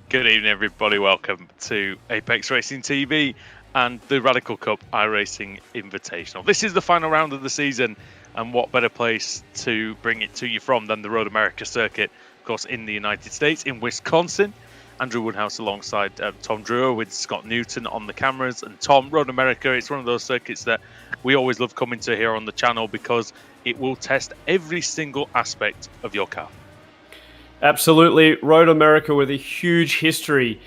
Good evening, everybody. Welcome to Apex Racing TV and the Radical Cup iRacing Invitational. This is the final round of the season, and what better place to bring it to you from than the Road America circuit, of course, in the United States, in Wisconsin. Andrew Woodhouse alongside Tom Drewer with Scott Newton on the cameras. And Tom, Road America, it's one of those circuits that we always love coming to here on the channel because it will test every single aspect of your car. Absolutely. Road America with a huge history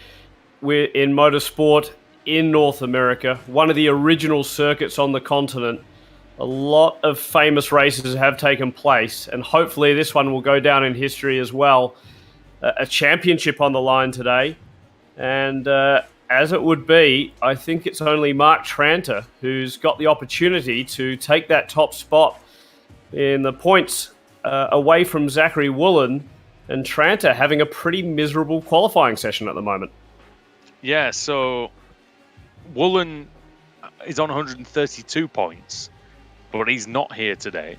in motorsport in North America. One of the original circuits on the continent. A lot of famous races have taken place, and hopefully this one will go down in history as well. A championship on the line today, and as it would be, I think it's only Mark Tranter who's got the opportunity to take that top spot in the points away from Zachary Woolen, and Tranter having a pretty miserable qualifying session at the moment. Yeah, so Woolen is on 132 points, but he's not here today.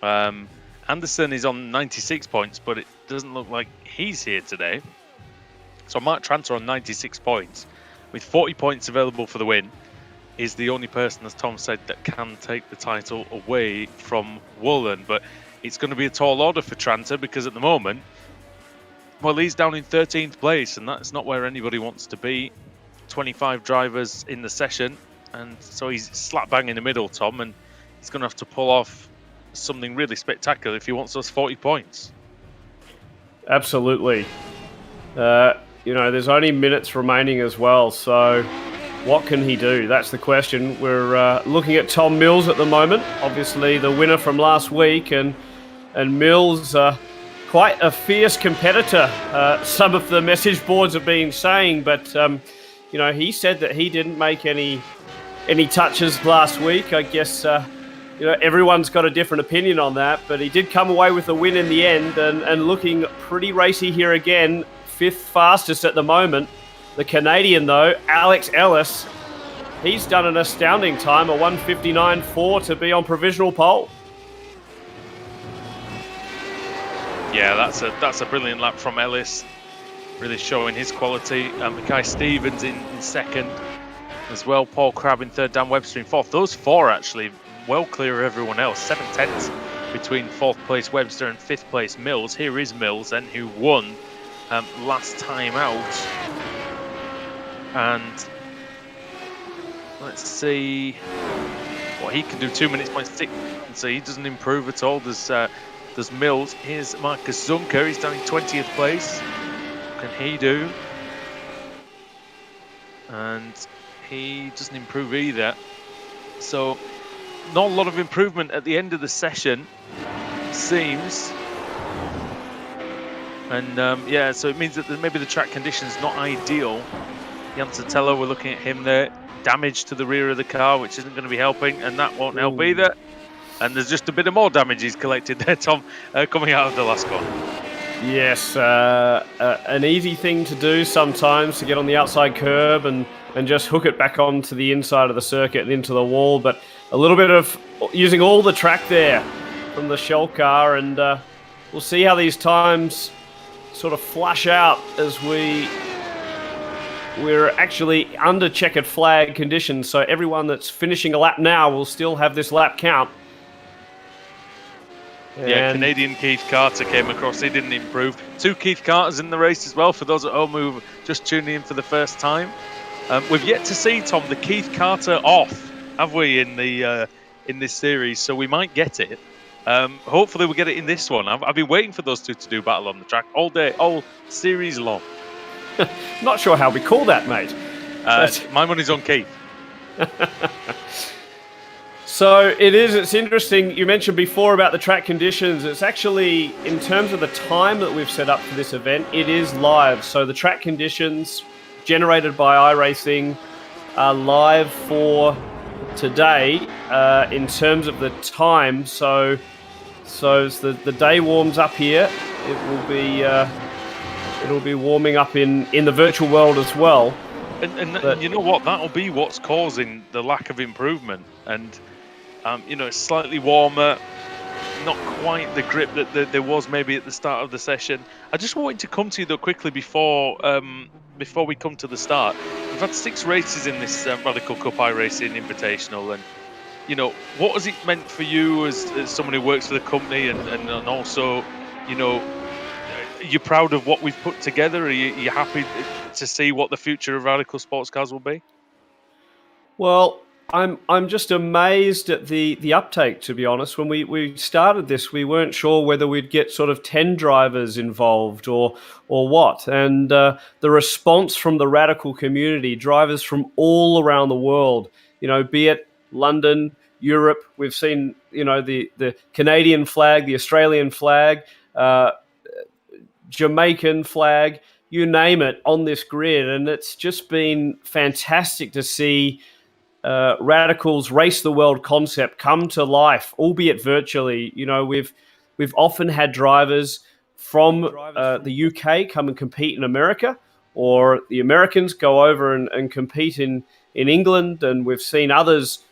Anderson is on 96 points, but it doesn't look like he's here today. So Mark Tranter on 96 points, with 40 points available for the win, is the only person, as Tom said, that can take the title away from Woolen. But it's going to be a tall order for Tranter because at the moment, well, he's down in 13th place, and that's not where anybody wants to be. 25 drivers in the session, and so he's slap bang in the middle, Tom, and he's going to have to pull off something really spectacular if he wants those 40 points. Absolutely. There's only minutes remaining as well, so what can he do? That's the question. We're looking at Tom Mills at the moment, obviously the winner from last week, and Mills, quite a fierce competitor. Some of the message boards have been saying, but he said that he didn't make any touches last week. I guess everyone's got a different opinion on that, but he did come away with a win in the end, and looking pretty racy here again. 5th fastest at the moment. The Canadian, though, Alex Ellis, he's done an astounding time, a 1:59.4 to be on provisional pole. Yeah, that's a brilliant lap from Ellis, really showing his quality. Mackay Stevens in second as well. Paul Crabb in third, Dan Webster in fourth. Those four actually well clear of everyone else. 7/10 between 4th place Webster and 5th place Mills. Here is Mills then, who won last time out. And let's see what he can do. 2 minutes, 0.6. So he doesn't improve at all. There's Mills. Here's Marcus Zunker. He's down in 20th place. What can he do? And he doesn't improve either. So not a lot of improvement at the end of the session, seems. And so it means that maybe the track conditions not ideal. Jan Sotelo, we're looking at him there. Damage to the rear of the car, which isn't going to be helping, and that won't help either. And there's just a bit of more damage he's collected there, Tom, coming out of the last corner. Yes, an easy thing to do sometimes, to get on the outside curb and just hook it back onto the inside of the circuit and into the wall. But a little bit of using all the track there from the shell car, and we'll see how these times sort of flush out as we're actually under checkered flag conditions. So everyone that's finishing a lap now will still have this lap count. Yeah, Canadian Keith Carter came across. He didn't improve. 2 Keith Carters in the race as well, for those at home who just tuning in for the first time. We've yet to see, Tom, the Keith Carter off, have we, in this series? So we might get it. Hopefully we'll get it in this one. I've been waiting for those two to do battle on the track all day, all series long. Not sure how we call that, mate. My money's on Keith. So it's interesting. You mentioned before about the track conditions. It's actually, in terms of the time that we've set up for this event, it is live. So the track conditions generated by iRacing are live for today in terms of the time. So as the day warms up here, it'll be warming up in the virtual world as well. And you know what? That'll be what's causing the lack of improvement. And it's slightly warmer. not quite the grip that there was maybe at the start of the session. I just wanted to come to you though quickly before we come to the start. We've had 6 races in this Radical Cup iRacing Invitational, and what has it meant for you as someone who works for the company, and also, are you proud of what we've put together? Are you happy to see what the future of Radical Sports Cars will be? Well, I'm just amazed at the uptake, to be honest. When we started this, we weren't sure whether we'd get sort of 10 drivers involved or what. And the response from the Radical community, drivers from all around the world, be it London, Europe, we've seen, the Canadian flag, the Australian flag, Jamaican flag, you name it, on this grid. And it's just been fantastic to see Radical's Race the World concept come to life, albeit virtually. We've often had drivers from the UK come and compete in America, or the Americans go over and compete in England, and we've seen others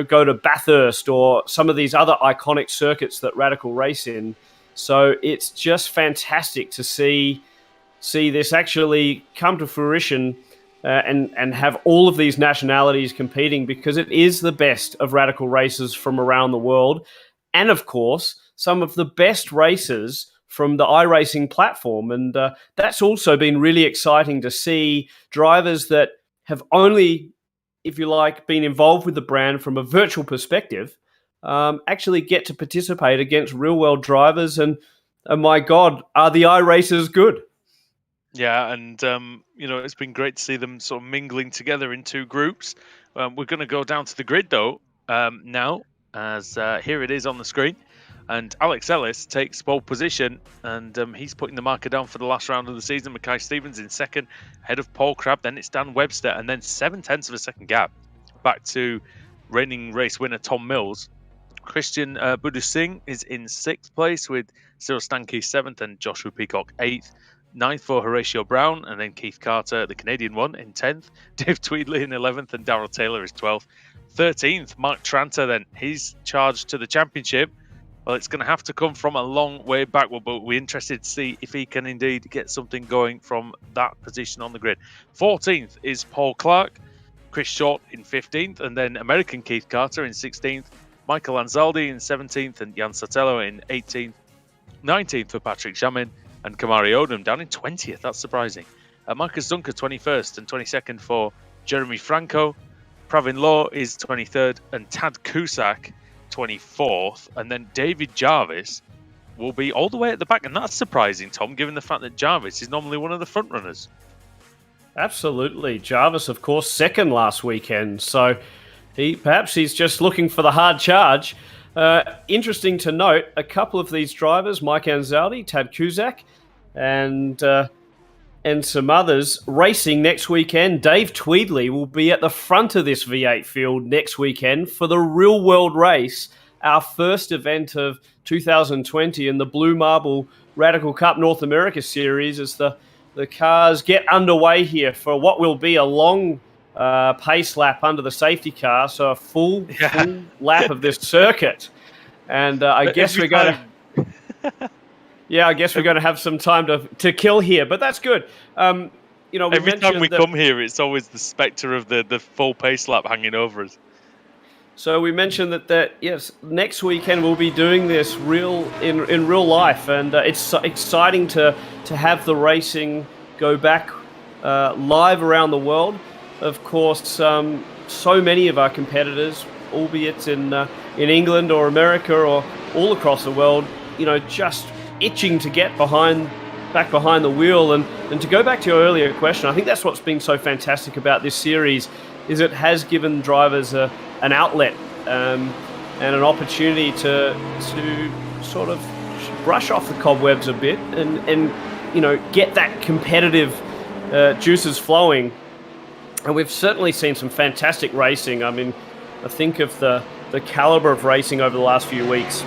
go to Bathurst or some of these other iconic circuits that Radical race in. So it's just fantastic to see this actually come to fruition, and have all of these nationalities competing, because it is the best of Radical races from around the world. And of course, some of the best races from the iRacing platform. And that's also been really exciting to see drivers that have only, if you like, been involved with the brand from a virtual perspective, actually get to participate against real world drivers. And my God, are the iRacers good? Yeah, and it's been great to see them sort of mingling together in 2 groups. We're going to go down to the grid though now, as here it is on the screen, and Alex Ellis takes pole position, and he's putting the marker down for the last round of the season. Mackay Stevens in second, ahead of Paul Crabb. Then it's Dan Webster, and then 0.7 of a second gap back to reigning race winner Tom Mills. Christian Budu Singh is in 6th place, with Cyril Stanke 7th and Joshua Peacock 8th. 9th for Horatio Brown, and then Keith Carter, the Canadian one, in 10th. Dave Tweedley in 11th, and Darrell Taylor is 12th. 13th, Mark Tranter, then he's charged to the championship. Well, it's going to have to come from a long way backward, but we're interested to see if he can indeed get something going from that position on the grid. 14th is Paul Clark, Chris Short in 15th, and then American Keith Carter in 16th, Michael Anzaldi in 17th, and Jan Sotelo in 18th. 19th for Patrick Jamin, and Kamari Odom down in 20th. That's surprising. Marcus Dunker 21st and 22nd for Jeremy Franco. Pravin Law is 23rd, and Tad Cusack 24th. And then David Jarvis will be all the way at the back. And that's surprising, Tom, given the fact that Jarvis is normally one of the front runners. Absolutely. Jarvis, of course, second last weekend. So perhaps he's just looking for the hard charge. Interesting to note, a couple of these drivers, Mike Anzaldi, Tad Cusack, and some others racing next weekend. Dave Tweedley will be at the front of this V8 field next weekend for the real world race, our first event of 2020 in the Blue Marble Radical Cup North America Series, as the cars get underway here for what will be a long pace lap under the safety car, so a full lap of this circuit. And I guess we're going to have some time to kill here, but that's good. Every time we come here, it's always the spectre of the full pace lap hanging over us. So we mentioned that yes, next weekend we'll be doing this in real life, and it's exciting to have the racing go back live around the world. Of course, so many of our competitors, albeit in England or America or all across the world, just itching to get back behind the wheel. And to go back to your earlier question, I think that's what's been so fantastic about this series, is it has given drivers an outlet and an opportunity to sort of brush off the cobwebs a bit and get that competitive juices flowing. And we've certainly seen some fantastic racing. I mean, I think of the caliber of racing over the last few weeks.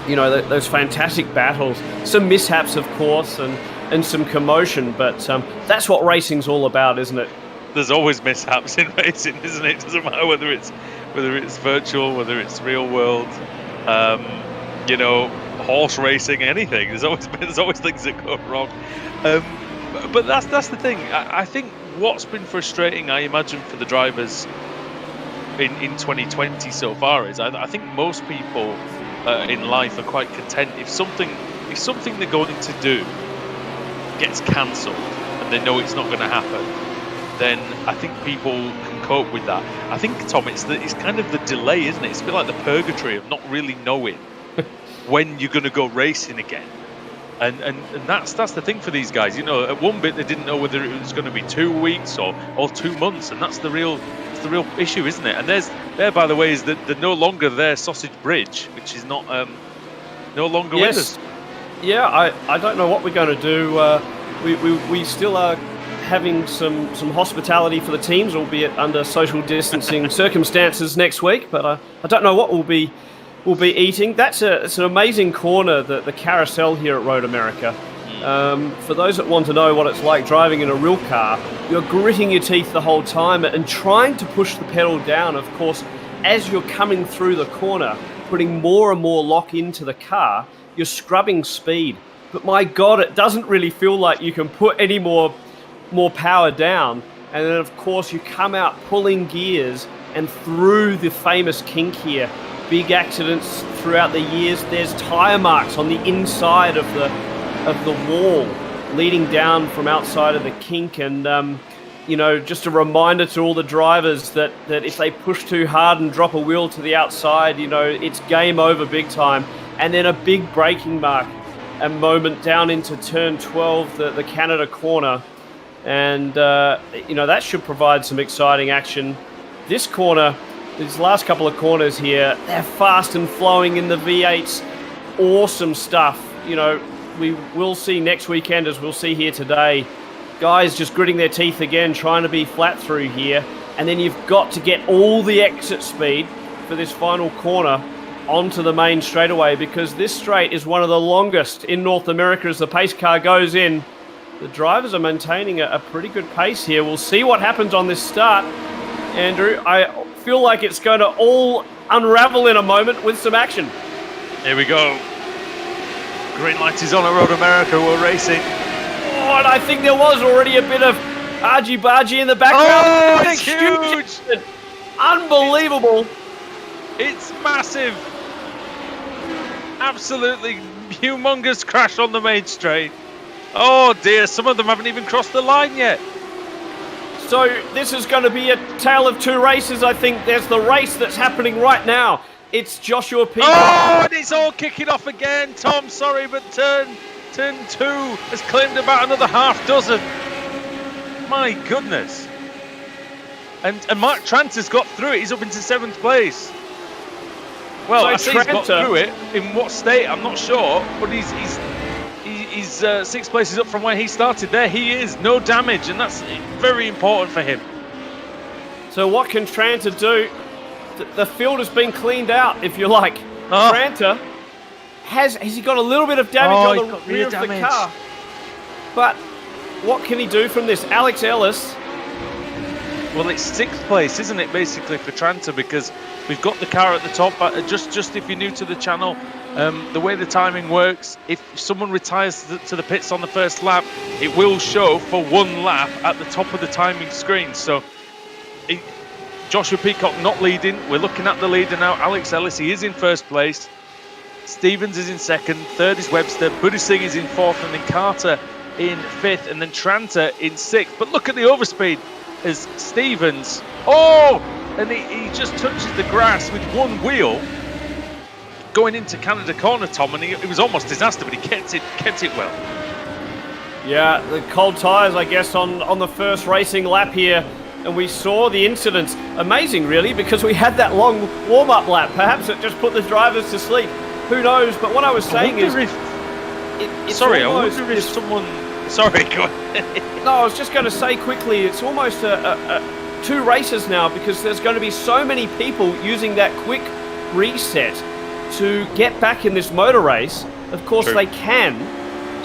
Those fantastic battles, some mishaps, of course, and some commotion. But that's what racing's all about, isn't it? There's always mishaps in racing, isn't it? It doesn't matter whether it's virtual, whether it's real world. horse racing, anything. There's always things that go wrong. But that's the thing. I think what's been frustrating, I imagine, for the drivers in 2020 so far is I think most people in life are quite content if something they're going to do gets cancelled and they know it's not going to happen. Then I think people can cope with that. I think, Tom, it's kind of the delay, isn't it? It's a bit like the purgatory of not really knowing when you're going to go racing again. And that's the thing for these guys. At one bit they didn't know whether it was going to be 2 weeks or 2 months, and that's the real issue, isn't it? And there, by the way, is the no longer there sausage bridge, which is not no longer with us. Yeah, I don't know what we're going to do. We still are having some hospitality for the teams, albeit under social distancing circumstances next week. But I don't know what we'll be eating. It's an amazing corner, the carousel here at Road America. For those that want to know what it's like driving in a real car, you're gritting your teeth the whole time and trying to push the pedal down, of course, as you're coming through the corner, putting more and more lock into the car, you're scrubbing speed. But my God, it doesn't really feel like you can put any more power down. And then, of course, you come out pulling gears and through the famous kink here. Big accidents throughout the years. There's tyre marks on the inside of the wall leading down from outside of the kink. And, just a reminder to all the drivers that if they push too hard and drop a wheel to the outside, it's game over big time. And then a big braking mark, a moment down into turn 12, the Canada corner. And, that should provide some exciting action. This corner, these last couple of corners here, they're fast and flowing in the V8s. Awesome stuff. We will see next weekend, as we'll see here today, guys just gritting their teeth again, trying to be flat through here. And then you've got to get all the exit speed for this final corner onto the main straightaway, because this straight is one of the longest in North America as the pace car goes in. The drivers are maintaining a pretty good pace here. We'll see what happens on this start. Andrew, I feel like it's going to all unravel in a moment with some action. Here we go. Green light is on at Road America. We're racing. Oh, and I think there was already a bit of argy-bargy in the background. Oh, it's huge. Unbelievable. It's massive. Absolutely humongous crash on the main straight. Oh dear, some of them haven't even crossed the line yet. So this is going to be a tale of two races, I think. There's the race that's happening right now. It's Joshua Peacock. Oh, and it's all kicking off again. Tom, sorry, but turn 2 has claimed about another half dozen. My goodness. And Mark Tranter's got through it. He's up into 7th place. Well, I say he's got through it. In what state, I'm not sure, but he's 6 places up from where he started. There he is, no damage, and that's very important for him. So what can Tranter do? The field has been cleaned out, if you like. Tranter, has he got a little bit of damage on the rear of the car? But what can he do from this? Alex Ellis. Well, it's 6th place, isn't it, basically, for Tranter, because we've got the car at the top. Just if you're new to the channel, the way the timing works, if someone retires to the pits on the first lap, it will show for 1 lap at the top of the timing screen. So Joshua Peacock not leading. We're looking at the leader now. Alex Ellis, he is in 1st place. Stevens is in 2nd. 3rd is Webster. Buddy Singh is in 4th. And then Carter in 5th. And then Tranter in 6th. But look at the overspeed as Stevens. Oh! And he just touches the grass with 1 wheel going into Canada corner, Tom, and it was almost disaster, but he kept it well. Yeah, the cold tyres, I guess, on the first racing lap here, and we saw the incidents. Amazing, really, because we had that long warm-up lap. Perhaps it just put the drivers to sleep. Who knows? But what I was saying is... I wonder if someone... Sorry, go ahead. No, I was just going to say quickly, it's almost 2 races now, because there's going to be so many people using that quick reset to get back in this motor race. Of course, True. They can.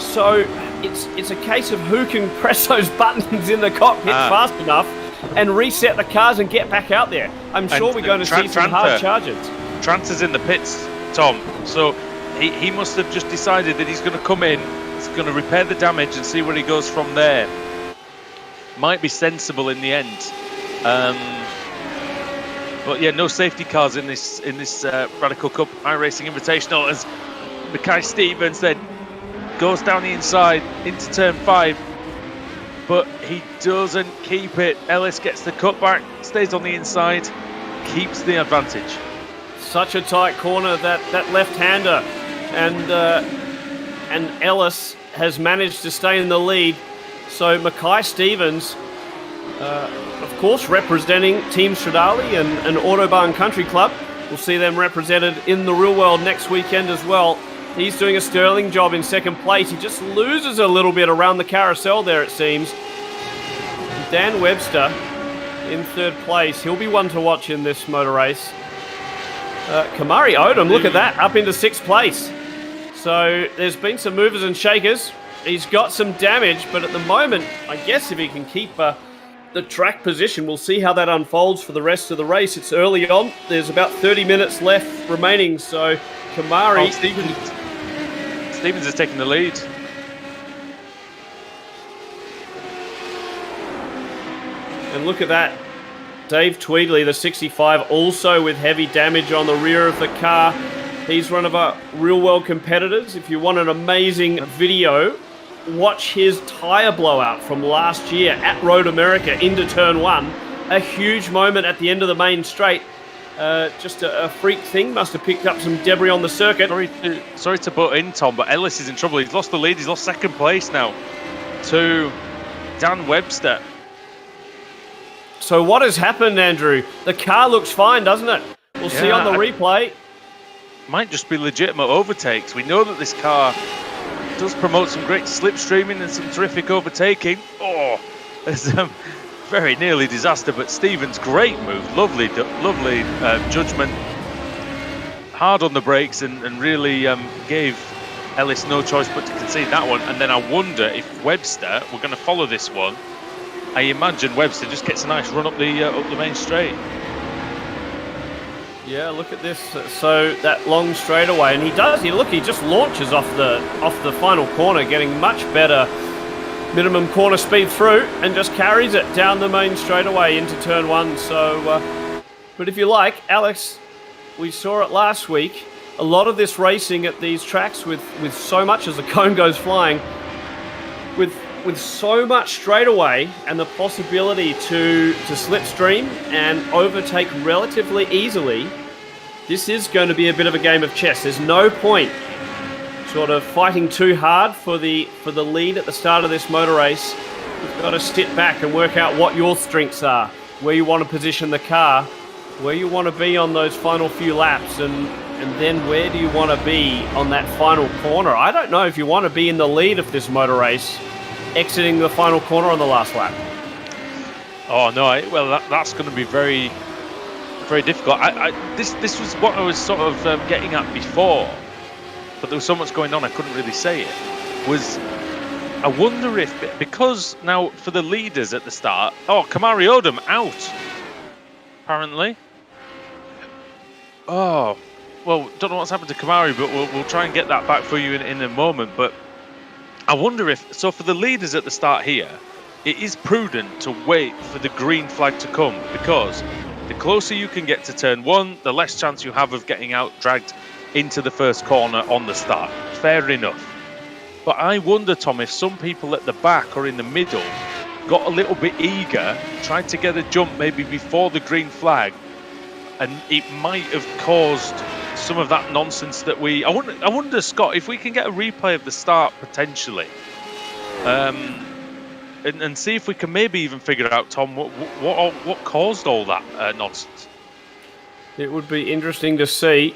So it's a case of who can press those buttons in the cockpit fast enough and reset the cars and get back out there. I'm sure we're going to see some hard charges. Tranter's in the pits Tom. So he must have just decided that he's going to come in, he's going to repair the damage and see where he goes from there. Might be sensible in the end. But yeah, no safety cars in this Radical Cup iRacing Invitational, as Mackay Stevens then goes down the inside into turn 5, but he doesn't keep it. Ellis gets the cutback, stays on the inside, keeps the advantage. Such a tight corner, that left-hander, and Ellis has managed to stay in the lead. So Mackay Stevens, of course, representing Team Stradale and Autobahn Country Club. We'll see them represented in the real world next weekend as well. He's doing a sterling job in second place. He just loses a little bit around the carousel there, it seems. Dan Webster in third place. He'll be one to watch in this motor race. Kamari Odom, look at that, up into sixth place. So there's been some movers and shakers. He's got some damage, but at the moment, I guess if he can keep the track position, we'll see how that unfolds for the rest of the race. It's early on. There's about 30 minutes left remaining, so Kamari... Stevens is taking the lead. And look at that. Dave Tweedley, the 65, also with heavy damage on the rear of the car. He's one of our real-world competitors. If you want an amazing video, watch his tyre blowout from last year at Road America into Turn 1. A huge moment at the end of the main straight. Just a freak thing. Must have picked up some debris on the circuit. Sorry to butt in, Tom, but Ellis is in trouble. He's lost the lead. He's lost second place now to Dan Webster. So what has happened, Andrew? The car looks fine, doesn't it? We'll see on the replay. Might just be legitimate overtakes. We know that this car does promote some great slipstreaming and some terrific overtaking. Oh, there's very nearly disaster, but Stevens, great move, lovely judgment, hard on the brakes, and really gave Ellis no choice but to concede that one. And then I wonder if Webster, we're going to follow this one, I imagine Webster just gets a nice run up the main straight. Yeah, look at this. So that long straightaway, and he just launches off the final corner, getting much better minimum corner speed through, and just carries it down the main straightaway into turn 1. So, but if you like, Alex, we saw it last week. A lot of this racing at these tracks with so much as the cone goes flying, with so much straightaway and the possibility to slipstream and overtake relatively easily, this is going to be a bit of a game of chess. There's no point sort of fighting too hard for the lead at the start of this motor race. You've got to sit back and work out what your strengths are, where you want to position the car, where you want to be on those final few laps, and then where do you want to be on that final corner. I don't know if you want to be in the lead of this motor race, exiting the final corner on the last lap. Oh no, that's going to be very, very difficult. This was what I was sort of getting at before, but there was so much going on I couldn't really say it. I wonder if, because now for the leaders at the start, Kamari Odom out, apparently. Oh, well, don't know what's happened to Kamari, but we'll try and get that back for you in a moment. But I wonder so for the leaders at the start here, it is prudent to wait for the green flag to come, because the closer you can get to turn 1, the less chance you have of getting out dragged into the first corner on the start. Fair enough. But I wonder, Tom, if some people at the back or in the middle got a little bit eager, tried to get a jump maybe before the green flag, and it might have caused some of that nonsense that I wonder, Scott, if we can get a replay of the start potentially, and see if we can maybe even figure out, Tom, what caused all that nonsense. It would be interesting to see.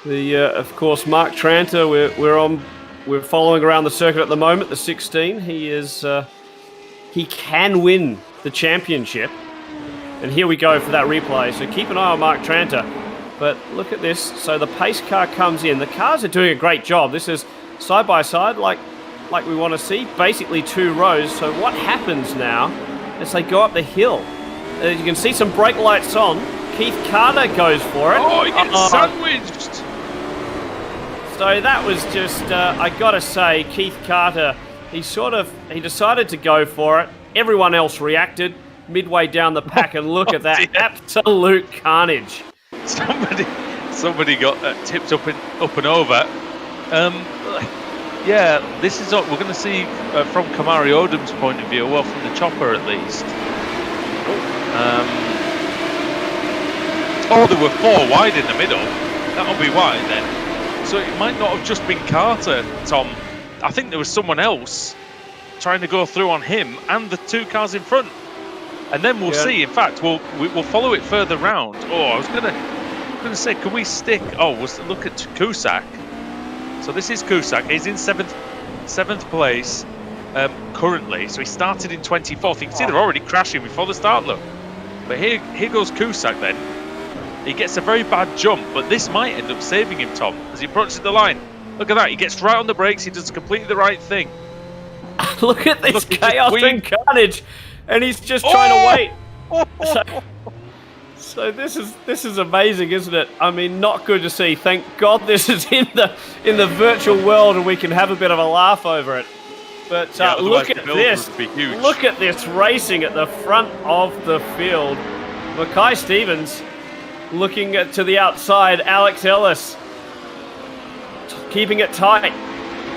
Of course, Mark Tranter, we're following around the circuit at the moment. The 16, he can win the championship, and here we go for that replay. So keep an eye on Mark Tranter. But look at this. So the pace car comes in. The cars are doing a great job. This is side by side, like we want to see. Basically 2 rows. So what happens now as they go up the hill? You can see some brake lights on. Keith Carter goes for it. Oh, he gets sandwiched. So that was just, I gotta say, Keith Carter, he decided to go for it. Everyone else reacted midway down the pack, and look at that, absolute carnage. Somebody got tipped up and over. Yeah, this is what we're going to see from Kamari Odom's point of view, well, from the chopper at least. Oh, there were 4 wide in the middle. That'll be wide then. So it might not have just been Carter, Tom. I think there was someone else trying to go through on him and the 2 cars in front. And then we'll see. In fact, we'll follow it further round. Oh, I was gonna say, can we stick? Oh, we'll look at Cusack. So this is Cusack. He's in seventh place currently. So he started in 24th. You can see they're already crashing before the start. Look, but here goes Cusack. Then he gets a very bad jump, but this might end up saving him, Tom, as he approaches the line. Look at that. He gets right on the brakes. He does completely the right thing. Look at this chaos and carnage. And he's just trying to wait. So this is amazing, isn't it? I mean, not good to see. Thank God this is in the virtual world, and we can have a bit of a laugh over it. But look at this! Look at this racing at the front of the field. Mackay Stevens looking to the outside. Alex Ellis keeping it tight,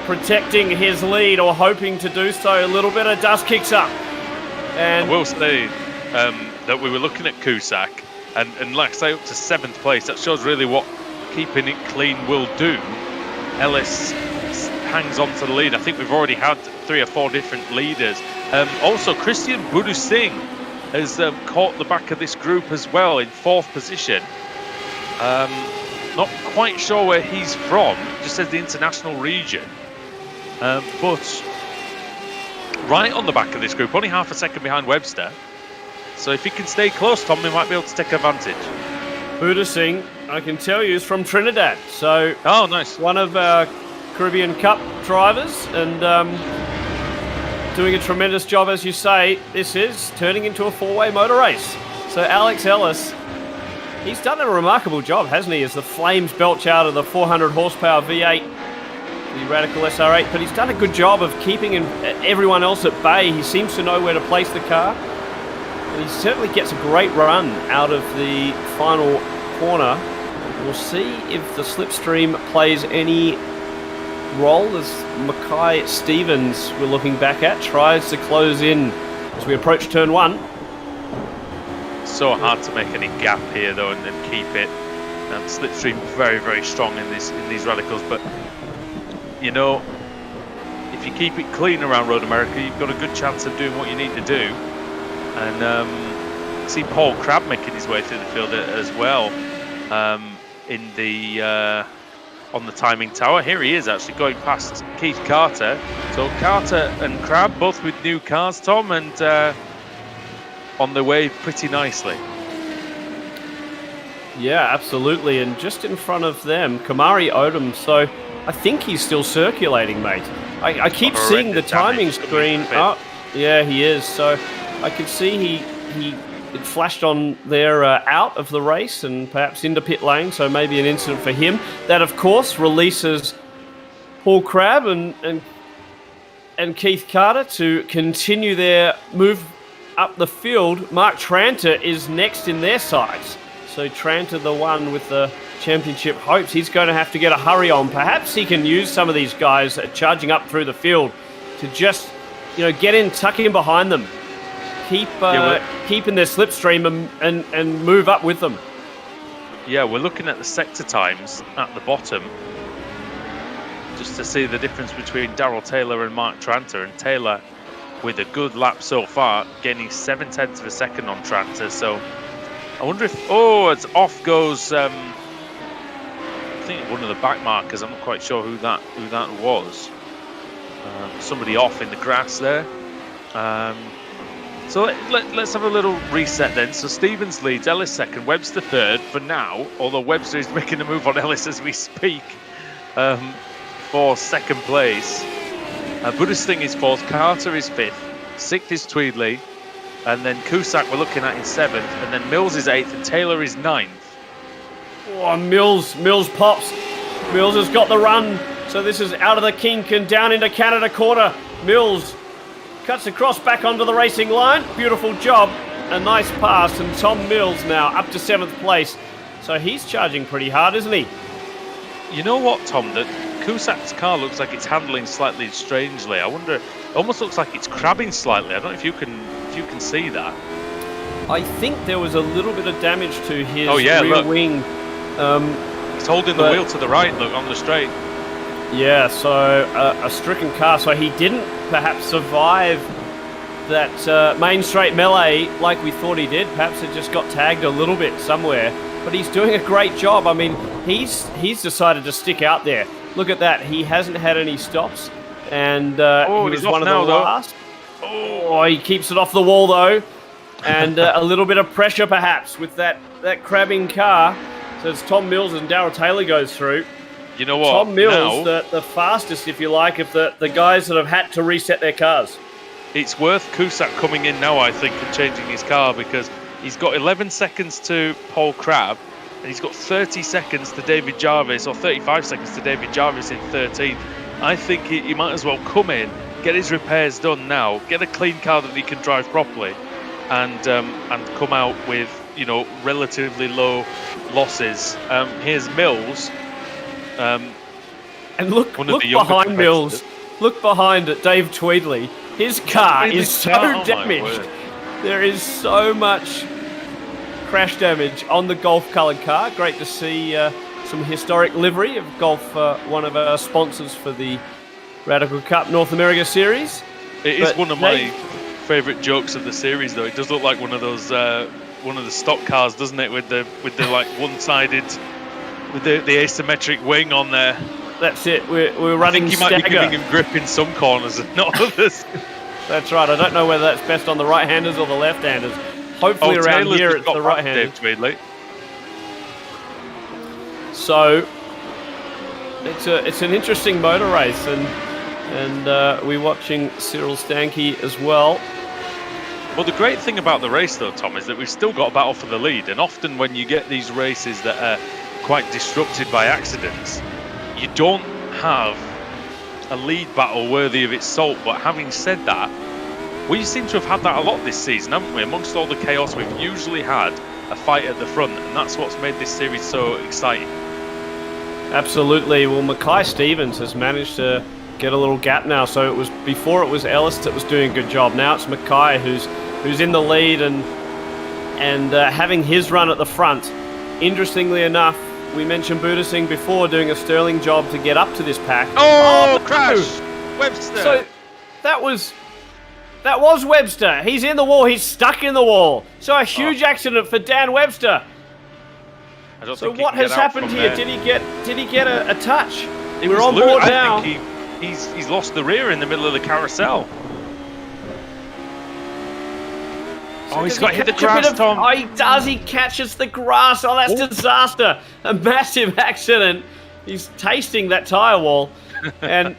protecting his lead, or hoping to do so. A little bit of dust kicks up. And I will say that we were looking at Cusack, and like I say, up to 7th place. That shows really what keeping it clean will do. Ellis hangs on to the lead. I think we've already had 3 or 4 different leaders. Also, Christian Budu Singh has caught the back of this group as well in 4th position. Not quite sure where he's from. Just says the international region, but right on the back of this group, only half a second behind Webster. So if he can stay close, Tom, he might be able to take advantage. Buda Singh, I can tell you, is from Trinidad. So oh, nice. One of our Caribbean Cup drivers, and doing a tremendous job, as you say. This is turning into a 4-way motor race. So Alex Ellis, he's done a remarkable job, hasn't he, as the flames belch out of the 400 horsepower V8, the Radical SR8, but he's done a good job of keeping everyone else at bay. He seems to know where to place the car, and he certainly gets a great run out of the final corner. We'll see if the slipstream plays any role as Mackay Stevens, we're looking back at, tries to close in as we approach turn 1. So hard to make any gap here though, and keep it. Slipstream very, very strong in these radicals, but you know, if you keep it clean around Road America, you've got a good chance of doing what you need to do. And see Paul Crabb making his way through the field as well, in the on the timing tower. Here he is actually going past Keith Carter. So Carter and Crabb both with new cars, Tom, and on their way pretty nicely. Yeah, absolutely. And just in front of them, Kamari Odom. So I think he's still circulating, mate. I keep seeing the timing screen. Oh, yeah, he is. So I could see it flashed on there out of the race and perhaps into pit lane. So maybe an incident for him. That, of course, releases Paul Crabb and Keith Carter to continue their move up the field. Mark Tranter is next in their sights. So Tranter, the one with the championship hopes, he's going to have to get a hurry on. Perhaps he can use some of these guys charging up through the field to just, get in, tuck in behind them, keeping their slipstream and move up with them. Yeah, we're looking at the sector times at the bottom just to see the difference between Darrell Taylor and Mark Tranter. And Taylor with a good lap so far, gaining 0.7 of a second on Tranter. So I wonder if it's off goes. I think one of the back markers. I'm not quite sure who that was. Somebody off in the grass there. So let's have a little reset then. So Stevens leads, Ellis second, Webster third for now. Although Webster is making a move on Ellis as we speak for second place. Buddhist Thing is fourth, Carter is fifth, sixth is Tweedley, and then Cusack we're looking at in seventh, and then Mills is eighth, and Taylor is ninth. Oh, Mills pops. Mills has got the run. So this is out of the kink and down into Canada quarter. Mills cuts across back onto the racing line. Beautiful job. A nice pass. And Tom Mills now up to 7th place. So he's charging pretty hard, isn't he? You know what, Tom? That Cusac's car looks like it's handling slightly strangely. I wonder. It almost looks like it's crabbing slightly. I don't know if you can see that. I think there was a little bit of damage to his rear wing. He's holding the wheel to the right, look, on the straight. Yeah, so a stricken car. So he didn't perhaps survive that main straight melee like we thought he did. Perhaps it just got tagged a little bit somewhere. But he's doing a great job. I mean, he's decided to stick out there. Look at that. He hasn't had any stops. And he was one of the last. Oh, he keeps it off the wall, though. And a little bit of pressure, perhaps, with that crabbing car. So it's Tom Mills and Darrell Taylor goes through. You know what? Tom Mills, the fastest, if you like, of the guys that have had to reset their cars. It's worth Cusack coming in now, I think, and changing his car, because he's got 11 seconds to Paul Crabb, and he's got 30 seconds to David Jarvis, or 35 seconds to David Jarvis in 13th. I think he might as well come in, get his repairs done now, get a clean car that he can drive properly, and come out with, you know, relatively low losses. Here's Mills. And look behind Mills. Look behind at Dave Tweedley. His car is so damaged. There is so much crash damage on the Golf-coloured car. Great to see some historic livery of Golf, one of our sponsors for the Radical Cup North America Series. It is one of my favourite jokes of the series, though. It does look like one of those, one of the stock cars, doesn't it? With the like one-sided, with the asymmetric wing on there. That's it. We're running stagger. I think he might be giving him grip in some corners and not others. That's right. I don't know whether that's best on the right-handers or the left-handers. Hopefully around Taylor's here it's the right-handers. So it's an interesting motor race, and we're watching Cyril Stanke as well. Well, the great thing about the race, though, Tom, is that we've still got a battle for the lead. And often when you get these races that are quite disrupted by accidents, you don't have a lead battle worthy of its salt. But having said that, we seem to have had that a lot this season, haven't we? Amongst all the chaos, we've usually had a fight at the front, and that's what's made this series so exciting. Absolutely. Well, Mackay Stevens has managed to get a little gap now. So before it was Ellis that was doing a good job. Now it's Mackay who's in the lead and having his run at the front. Interestingly enough, we mentioned Buddha Singh before doing a sterling job to get up to this pack. Oh, crash! Webster. So that was Webster. He's in the wall. He's stuck in the wall. So a huge accident for Dan Webster. So what has happened here? Did he get a touch? We're on board now. I think he's lost the rear in the middle of the carousel. Oh, he's got to hit the grass, Tom. Oh, he does. He catches the grass. Oh, that's disaster. A massive accident. He's tasting that tyre wall. And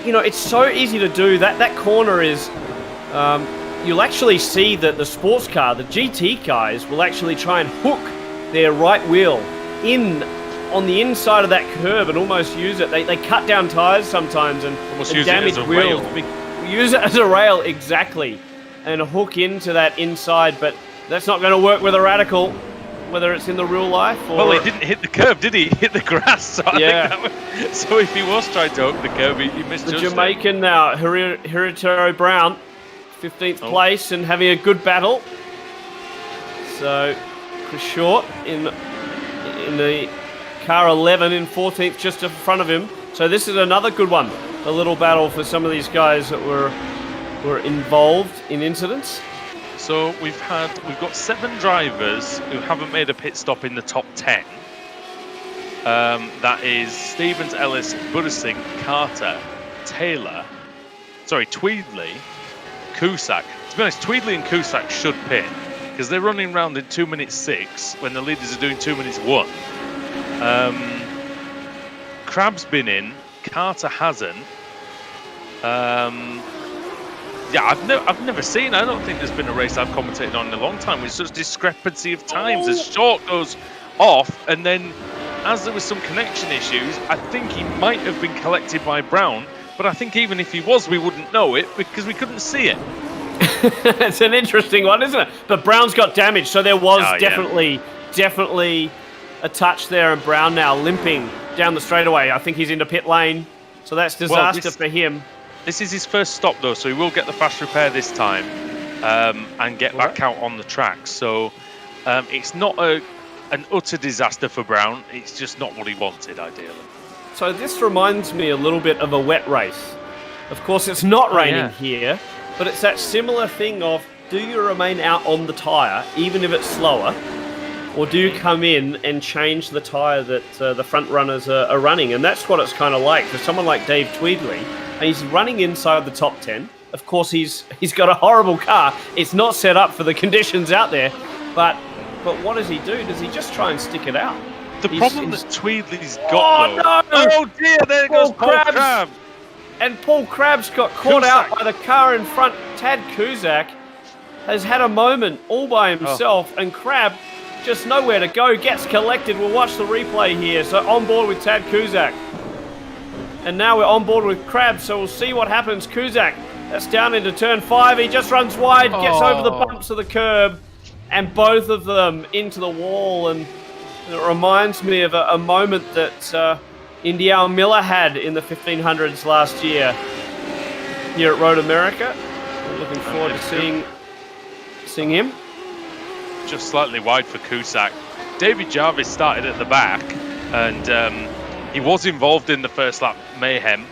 you know, it's so easy to do. That corner is... you'll actually see that the sports car, the GT guys, will actually try and hook their right wheel in on the inside of that curb and almost use it. They cut down tyres sometimes and damage wheels. Use it as a rail, exactly, and hook into that inside. But that's not going to work with a Radical, whether it's in the real life or... Well, he didn't hit the curb, did he? He hit the grass. So yeah. So if he was trying to hook the curb, he misjudged the Jamaican now, Hereditary Brown, 15th place and having a good battle. So Chris Short in the car 11 in 14th, just in front of him. So this is another good one. A little battle for some of these guys that were involved in incidents. So we've got 7 drivers who haven't made a pit stop in the top 10. That is Stevens, Ellis, Buddha Carter, Taylor, Tweedley, Cusack. To be honest, Tweedley and Cusack should pit because they're running around in 2 minutes 6 when the leaders are doing 2 minutes 1. Crabb's been in, Carter hasn't. Yeah, I've never seen. I don't think there's been a race I've commentated on in a long time with such discrepancy of times. As Short goes off, and then as there was some connection issues, I think he might have been collected by Brown. But I think even if he was, we wouldn't know it because we couldn't see it. It's an interesting one, isn't it? But Brown's got damage, so there was definitely a touch there, and Brown now limping down the straightaway. I think he's into pit lane, so that's disaster for him. This is his first stop, though, so he will get the fast repair this time and get back out on the track. So it's not an utter disaster for Brown. It's just not what he wanted, ideally. So this reminds me a little bit of a wet race. Of course, it's not raining here, but it's that similar thing of, do you remain out on the tyre, even if it's slower, or do you come in and change the tyre that the front runners are running? And that's what it's kind of like for someone like Dave Tweedley. And he's running inside the top 10. Of course, he's got a horrible car. It's not set up for the conditions out there. But what does he do? Does he just try and stick it out? The problem that Tweedley's got, Oh dear, there goes Paul Crabs. And Paul Crabs got caught out by the car in front. Tad Kuzak has had a moment all by himself, and Crab just nowhere to go, gets collected. We'll watch the replay here. So on board with Tad Kuzak. And now we're on board with Crab, so we'll see what happens. Kuzak, that's down into turn 5. He just runs wide, gets over the bumps of the curb, and both of them into the wall. And it reminds me of a moment that Indial Miller had in the 1500s last year here at Road America. We're looking forward to seeing him. Just slightly wide for Cusack. David Jarvis started at the back, and he was involved in the first lap mayhem,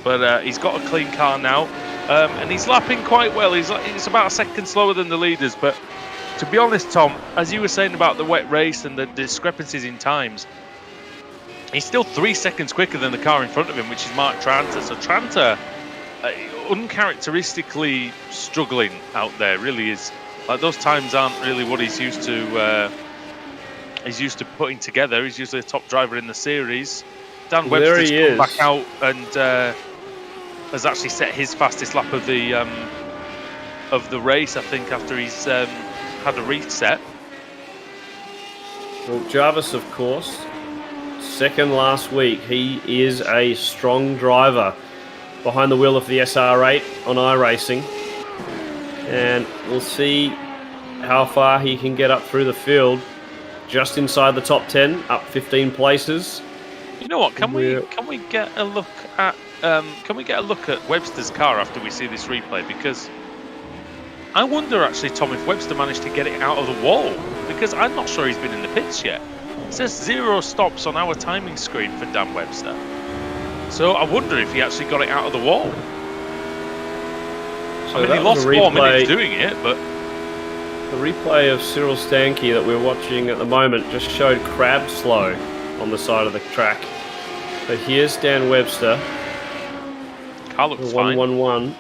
but he's got a clean car now, and he's lapping quite well. He's about a second slower than the leaders, but to be honest, Tom, as you were saying about the wet race and the discrepancies in times, he's still 3 seconds quicker than the car in front of him, which is Mark Tranter. So Tranter, uncharacteristically struggling out there, really is. Like, those times aren't really what he's used to. He's used to putting together. He's usually a top driver in the series. Dan Webster's come back out and has actually set his fastest lap of the race, I think, after he's had a reset. Well, Jarvis, of course, second last week. He is a strong driver behind the wheel of the SR8 on iRacing. And we'll see how far he can get up through the field. Just inside the top 10, up 15 places. You know what? Can we get a look at Webster's car after we see this replay? Because I wonder, actually, Tom, if Webster managed to get it out of the wall, because I'm not sure he's been in the pits yet. It says 0 stops on our timing screen for Dan Webster. So I wonder if he actually got it out of the wall. So I mean, he lost 4 minutes doing it, but... The replay of Cyril Stanke that we're watching at the moment just showed Crab slow on the side of the track. So here's Dan Webster. Car looks fine. 1-1-1.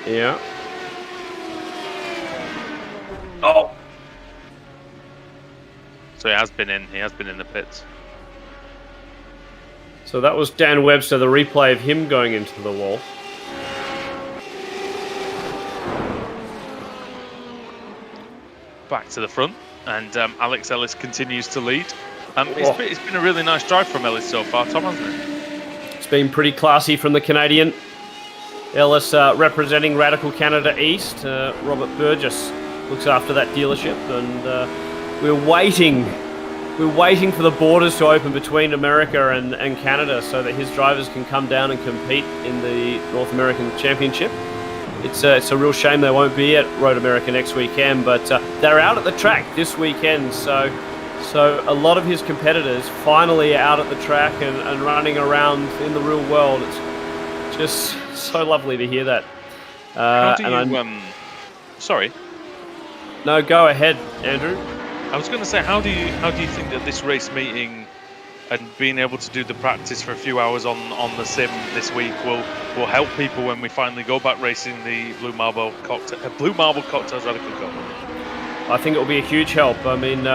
Yeah. Oh! So he has been in the pits. So that was Dan Webster, the replay of him going into the wall. Back to the front, and Alex Ellis continues to lead. It's been a really nice drive from Ellis so far, Tom, hasn't it? It's been pretty classy from the Canadian. Ellis representing Radical Canada East. Robert Burgess looks after that dealership, and we're waiting for the borders to open between America and Canada so that his drivers can come down and compete in the North American Championship. It's a real shame they won't be at Road America next weekend, but they're out at the track this weekend. So a lot of his competitors finally out at the track and running around in the real world. It's just so lovely to hear that. Sorry. No, go ahead, Andrew. I was going to say, how do you think that this race meeting and being able to do the practice for a few hours on the sim this week will help people when we finally go back racing the Blue Marble Cocktails Radical Cup? I think it will be a huge help. I mean,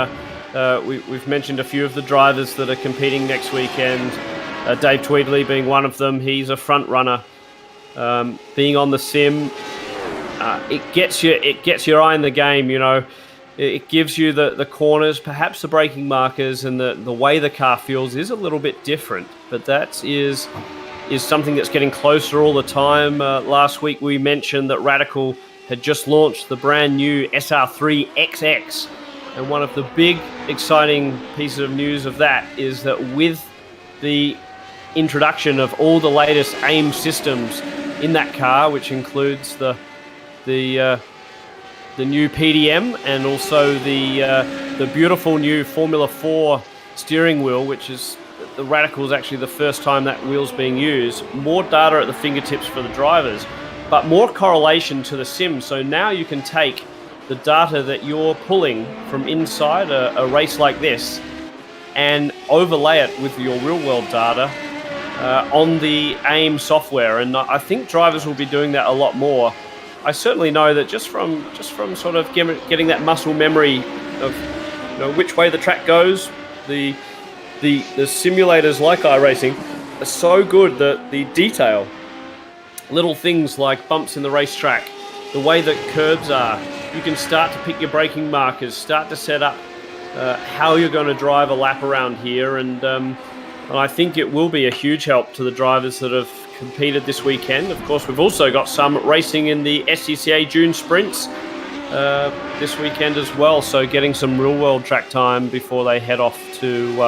we've mentioned a few of the drivers that are competing next weekend. Dave Tweedley being one of them. He's a front runner. Being on the sim, it gets your eye in the game. You know, It gives you the corners, perhaps the braking markers, and the way the car feels is a little bit different. But that is something that's getting closer all the time. Last week we mentioned that Radical had just launched the brand new SR3 XX. And one of the big, exciting pieces of news of that is that with the introduction of all the latest AIM systems in that car, which includes the new PDM and also the beautiful new Formula 4 steering wheel, which is the Radical is actually the first time that wheel's being used. More data at the fingertips for the drivers, but more correlation to the sim. So now you can take the data that you're pulling from inside a race like this and overlay it with your real-world data on the AIM software. And I think drivers will be doing that a lot more. I certainly know that just from sort of getting that muscle memory of which way the track goes, the simulators like iRacing are so good that the detail, little things like bumps in the racetrack, the way that curbs are, you can start to pick your braking markers, start to set up how you're going to drive a lap around here, and I think it will be a huge help to the drivers that have competed this weekend. Of course, we've also got some racing in the SCCA June sprints this weekend as well, so getting some real-world track time before they head off to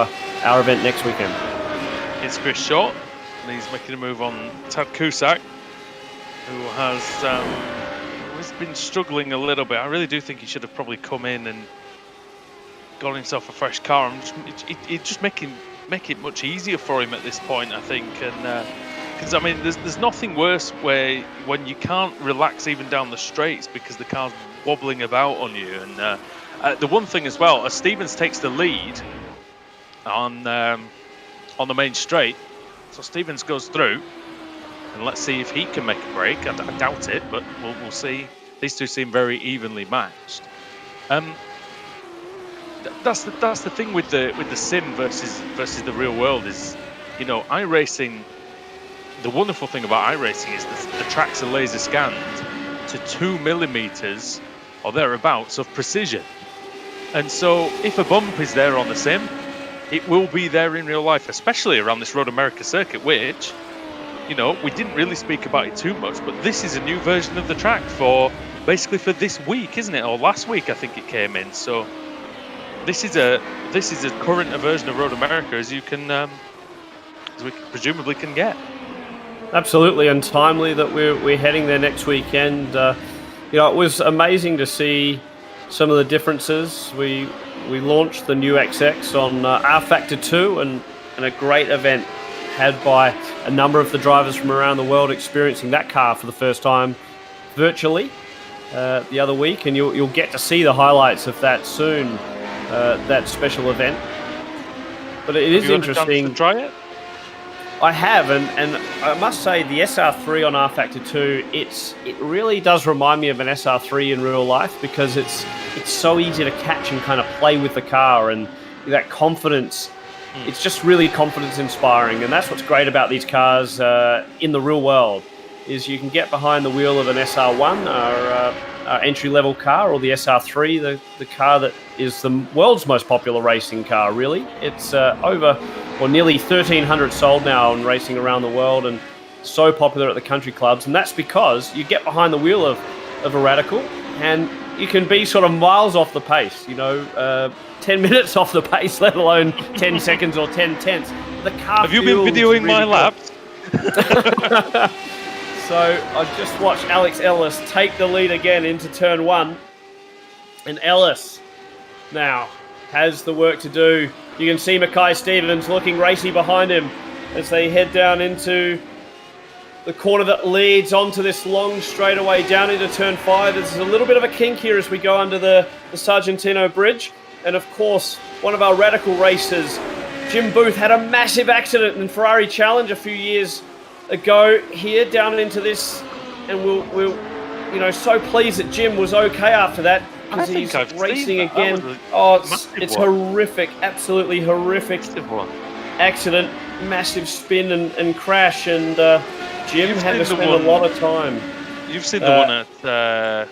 our event next weekend. It's Chris Short, and he's making a move on Tad Cusack, who has been struggling a little bit. I really do think he should have probably come in and got himself a fresh car, and it just make it much easier for him at this point, I think. And because I mean, there's nothing worse when you can't relax even down the straights because the car's wobbling about on you. And the one thing as well, as Stevens takes the lead on the main straight, so Stevens goes through, and let's see if he can make a break. I doubt it, but we'll see. These two seem very evenly matched. That's the thing with the sim versus the real world is, iRacing. The wonderful thing about iRacing is the tracks are laser scanned to 2 millimeters or thereabouts of precision, and so if a bump is there on the sim, it will be there in real life, especially around this Road America circuit, which, we didn't really speak about it too much, but this is a new version of the track for this week, isn't it? Or last week, I think it came in. So this is a current version of Road America as we presumably can get. Absolutely, and timely that we're heading there next weekend. It was amazing to see some of the differences. We launched the new XX on R Factor 2, and a great event had by a number of the drivers from around the world experiencing that car for the first time virtually the other week, and you'll get to see the highlights of that soon, that special event. But it is interesting. To try it? I have, and I must say the SR3 on R Factor 2, it really does remind me of an SR3 in real life, because it's so easy to catch and kind of play with the car, and that confidence. It's just really confidence inspiring, and that's what's great about these cars in the real world, is you can get behind the wheel of an SR1, our entry-level car, or the SR3, the car that is the world's most popular racing car, really. It's nearly 1,300 sold now and racing around the world, and so popular at the country clubs, and that's because you get behind the wheel of a Radical, and you can be sort of miles off the pace, 10 minutes off the pace, let alone 10 seconds or 10 tenths. The car Have you been videoing my laps? So I just watched Ellis take the lead again into turn 1. And Ellis now has the work to do. You can see Mackay Stevens looking racy behind him as they head down into the corner that leads onto this long straightaway down into turn 5. There's a little bit of a kink here as we go under the Sargentino Bridge. And of course, one of our Radical racers, Jim Booth, had a massive accident in Ferrari Challenge a few years ago here down into this. And we're so pleased that Jim was okay after that, because he's racing again. It's horrific, absolutely horrific accident, massive spin and crash, and Jim had to spend a lot of time. You've seen the one at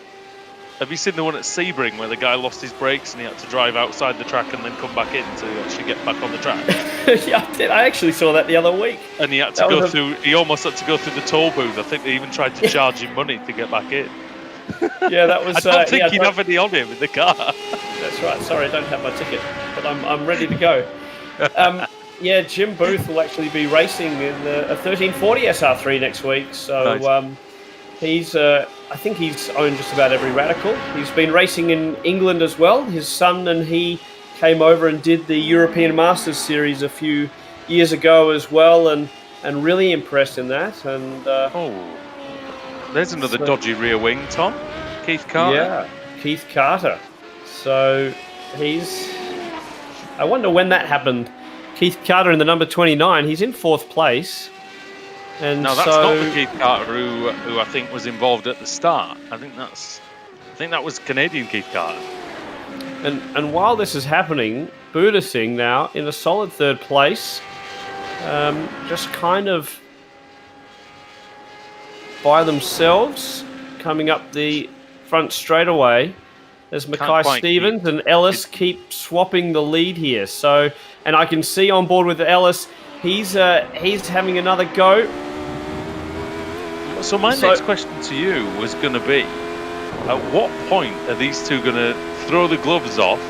Have you seen the one at Sebring where the guy lost his brakes and he had to drive outside the track and then come back in to actually get back on the track? Yeah, I did. I actually saw that the other week. And he had to go through. He almost had to go through the toll booth. I think they even tried to charge him money to get back in. Yeah, that was. I don't think he'd have any on him in the car. That's right. Sorry, I don't have my ticket, but I'm ready to go. Yeah, Jim Booth will actually be racing in a 1340 SR3 next week. So nice. He's. I think he's owned just about every radical. He's been racing in England as well. His son and he came over and did the European Masters Series a few years ago as well, and really impressed in that. And there's another dodgy rear wing, Tom. Keith Carter. Yeah, Keith Carter. So he's... I wonder when that happened. Keith Carter in the number 29. He's in 4th place. And no, that's not the Keith Carter who I think was involved at the start. I think that was Canadian Keith Carter. And while this is happening, Buddha Singh now in a solid 3rd place. Just kind of by themselves, coming up the front straightaway as Mackay Stevens and Ellis keep swapping the lead here. So, and I can see on board with Ellis, he's having another go. So my next question to you was going to be, at what point are these two going to throw the gloves off,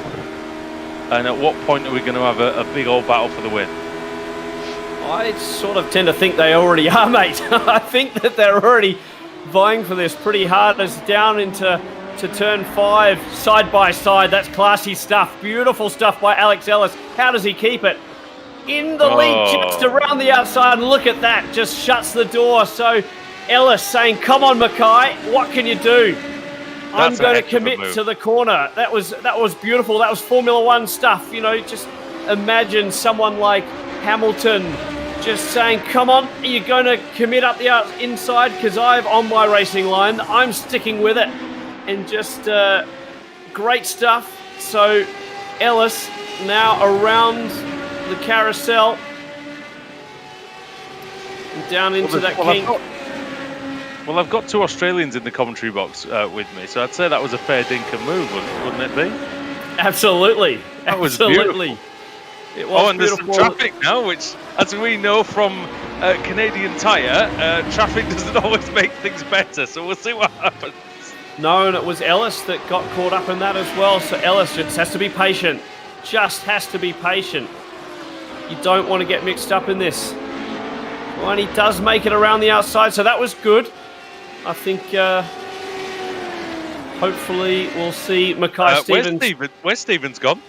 and at what point are we going to have a big old battle for the win? I sort of tend to think they already are, mate. I think that they're already vying for this pretty hard. It's down into turn 5, side by side. That's classy stuff. Beautiful stuff by Alex Ellis. How does he keep it? In the lead, just around the outside. And look at that. Just shuts the door. So Ellis saying, come on, Mackay. What can you do? I'm going to commit to the corner. That was beautiful. That was Formula One stuff. You know, just imagine someone like Hamilton just saying, come on, are you going to commit up the inside? Because I've on my racing line. I'm sticking with it. And just great stuff. So Ellis now around the carousel. And down into that kink. Well, I've got 2 Australians in the commentary box with me, so I'd say that was a fair dinkum move, wouldn't it be? Absolutely. That was absolutely. Beautiful. It was and beautiful. There's some traffic now, which, as we know from Canadian Tire, traffic doesn't always make things better, so we'll see what happens. No, and it was Ellis that got caught up in that as well, so Ellis just has to be patient. Just has to be patient. You don't want to get mixed up in this. Well, and he does make it around the outside, so that was good. I think hopefully we'll see Mackay Stevens. Where's Stevens gone?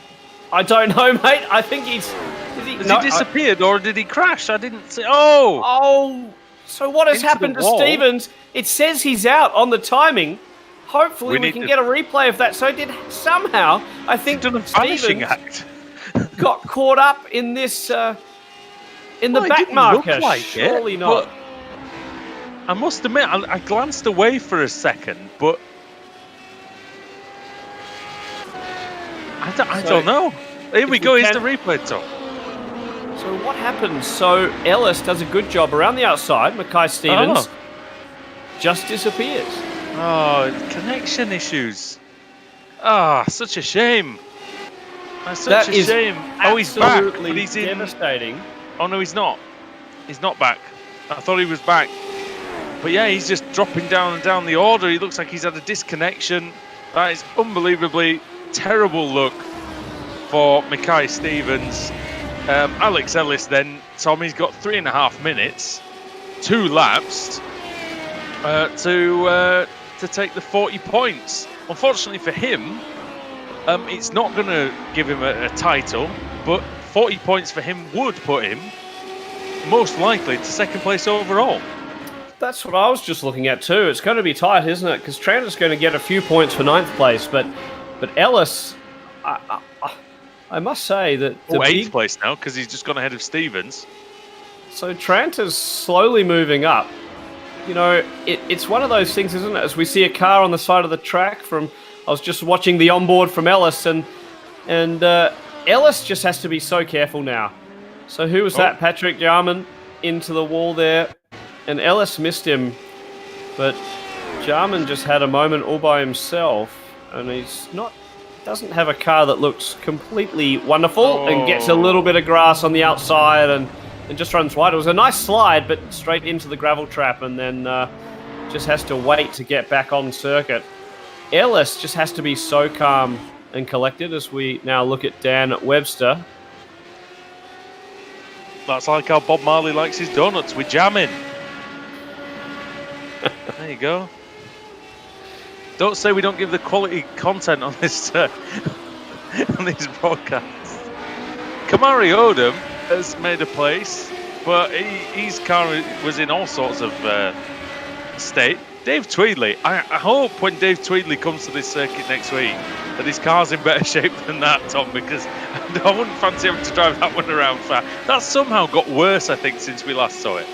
I don't know, mate. I think he's... Has he disappeared or did he crash? I didn't see... Oh! So what has happened to Stevens? It says he's out on the timing. Hopefully we can get a replay of that. So did somehow, I think Stevens got caught up in this... in the back marker. Like surely not. But I must admit, I glanced away for a second, but I don't know. Here we go. Here's the replay, Tom. So what happens? So Ellis does a good job around the outside. Mackay Stevens just disappears. Oh, connection issues. Ah, such a shame. That's such a shame. Oh, he's back. But he's devastating. Oh no, he's not. He's not back. I thought he was back. But yeah, he's just dropping down and down the order. He looks like he's had a disconnection. That is unbelievably terrible look for Mackay Stevens. Alex Ellis then, Tommy's got 3.5 minutes, 2 laps to take the 40 points. Unfortunately for him, it's not going to give him a title, but 40 points for him would put him most likely to 2nd place overall. That's what I was just looking at too. It's going to be tight, isn't it? Because Tranter's going to get a few points for 9th place, but Ellis, I must say that... 8th place now, because he's just gone ahead of Stevens. So Tranter's slowly moving up. You know, it's one of those things, isn't it? As we see a car on the side of the track from... I was just watching the onboard from Ellis, and Ellis just has to be so careful now. So who was that? Patrick Jarman into the wall there. And Ellis missed him. But Jarman just had a moment all by himself. and doesn't have a car that looks completely wonderful and gets a little bit of grass on the outside and just runs wide. It was a nice slide, but straight into the gravel trap, and then just has to wait to get back on circuit. Ellis just has to be so calm and collected as we now look at Dan Webster. That's like how Bob Marley likes his donuts. We're jamming. There you go. Don't say we don't give the quality content on this on these broadcasts. Kamari Odom has made a place, but his car was in all sorts of state. Dave Tweedley, I hope when Dave Tweedley comes to this circuit next week that his car's in better shape than that, Tom, because I wouldn't fancy him to drive that one around fast. That's somehow got worse, I think, since we last saw it.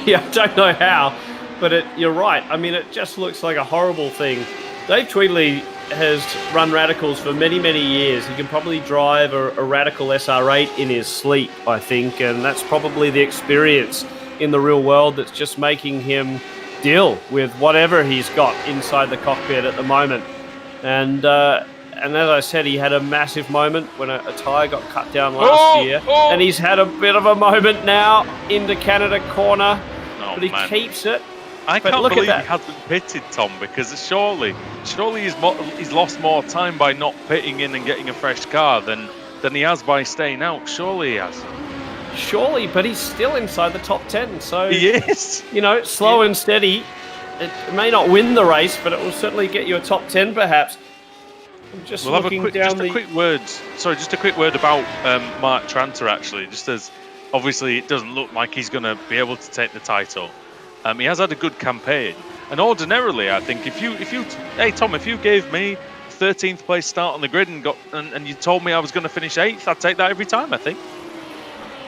Yeah, I don't know how. But you're right. I mean, it just looks like a horrible thing. Dave Tweedley has run radicals for many, many years. He can probably drive a radical SR8 in his sleep, I think, and that's probably the experience in the real world that's just making him deal with whatever he's got inside the cockpit at the moment. And as I said, he had a massive moment when a tyre got cut down last year, and he's had a bit of a moment now into Canada corner, but he keeps it. I can't believe he hasn't pitted, Tom, because surely he's lost more time by not pitting in and getting a fresh car than he has by staying out. Surely he has. Surely, but he's still inside the top 10. So he is. You know, slow and steady. It may not win the race, but it will certainly get you a top 10, perhaps. I'm just looking down a quick word. Sorry, just a quick word about Mark Tranter. Actually, just as obviously it doesn't look like he's going to be able to take the title. He has had a good campaign, and ordinarily, I think if you gave me 13th place start on the grid and you told me I was going to finish 8th, I'd take that every time, I think.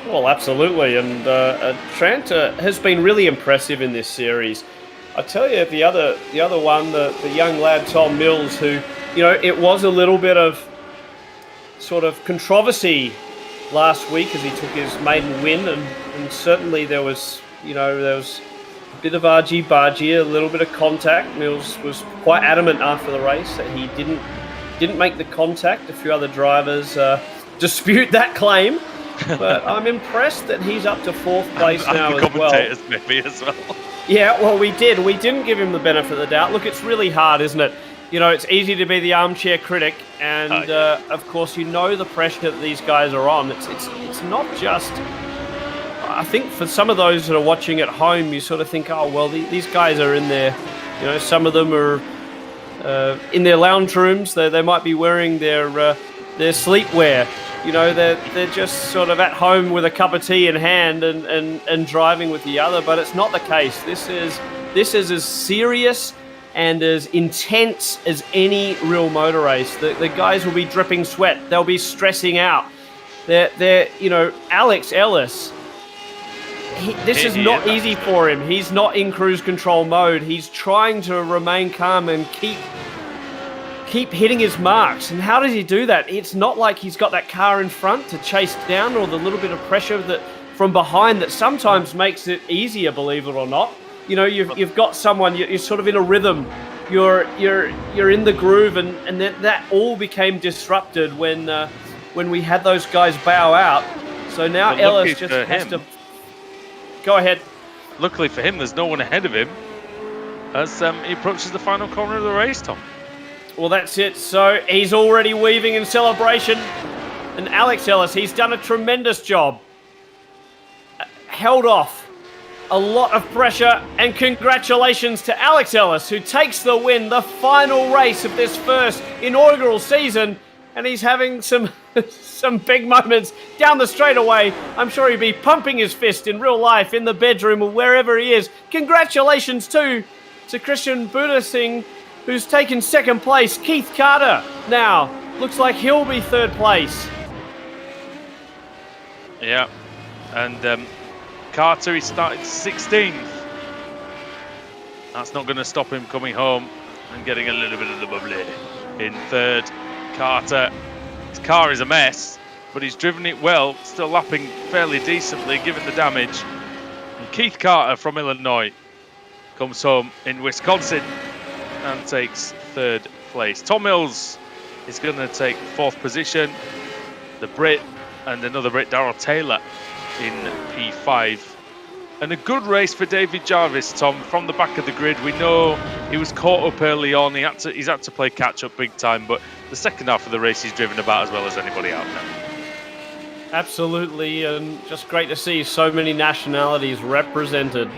Well, absolutely, and Tranter has been really impressive in this series. I tell you, the other one, the young lad Tom Mills, who, you know, it was a little bit of sort of controversy last week as he took his maiden win, and certainly there was a bit of argy-bargy, a little bit of contact. Mills was quite adamant after the race that he didn't make the contact. A few other drivers dispute that claim, but I'm impressed that he's up to 4th place now as well. Commentators maybe as well. Yeah, well, we didn't give him the benefit of the doubt. Look, it's really hard, isn't it? You know, it's easy to be the armchair critic, and of course, you know the pressure that these guys are on. It's not just. I think for some of those that are watching at home, you sort of think, oh well, these guys are in there. You know, some of them are in their lounge rooms. They might be wearing their sleepwear. You know, they're just sort of at home with a cup of tea in hand and driving with the other. But it's not the case. This is as serious and as intense as any real motor race. The guys will be dripping sweat. They'll be stressing out. They're Alex Ellis. This is not easy for him. He's not in cruise control mode. He's trying to remain calm and keep hitting his marks. And how does he do that? It's not like he's got that car in front to chase down, or the little bit of pressure that from behind that sometimes makes it easier, believe it or not. You know, you've got someone, you're sort of in a rhythm. You're in the groove, and that all became disrupted when we had those guys bow out. So now Ellis just has to. Go ahead. Luckily for him, there's no one ahead of him as he approaches the final corner of the race, Tom. Well, that's it. So he's already weaving in celebration. And Alex Ellis, he's done a tremendous job. Held off a lot of pressure. And congratulations to Alex Ellis, who takes the win, the final race of this first inaugural season. And he's having some big moments down the straightaway. I'm sure he'd be pumping his fist in real life, in the bedroom, or wherever he is. Congratulations, too, to Christian Budasing, who's taken 2nd place. Keith Carter now looks like he'll be 3rd place. Yeah, and Carter, he started 16th. That's not going to stop him coming home and getting a little bit of the bubbly in 3rd. Carter, his car is a mess, but he's driven it well, still lapping fairly decently given the damage. And Keith Carter from Illinois comes home in Wisconsin and takes 3rd place. Tom Mills is going to take 4th position. The Brit and another Brit, Darrell Taylor, in P5. And a good race for David Jarvis, Tom, from the back of the grid. We know he was caught up early on. He's had to play catch-up big time, but the second half of the race he's driven about as well as anybody out there. Absolutely, and just great to see so many nationalities represented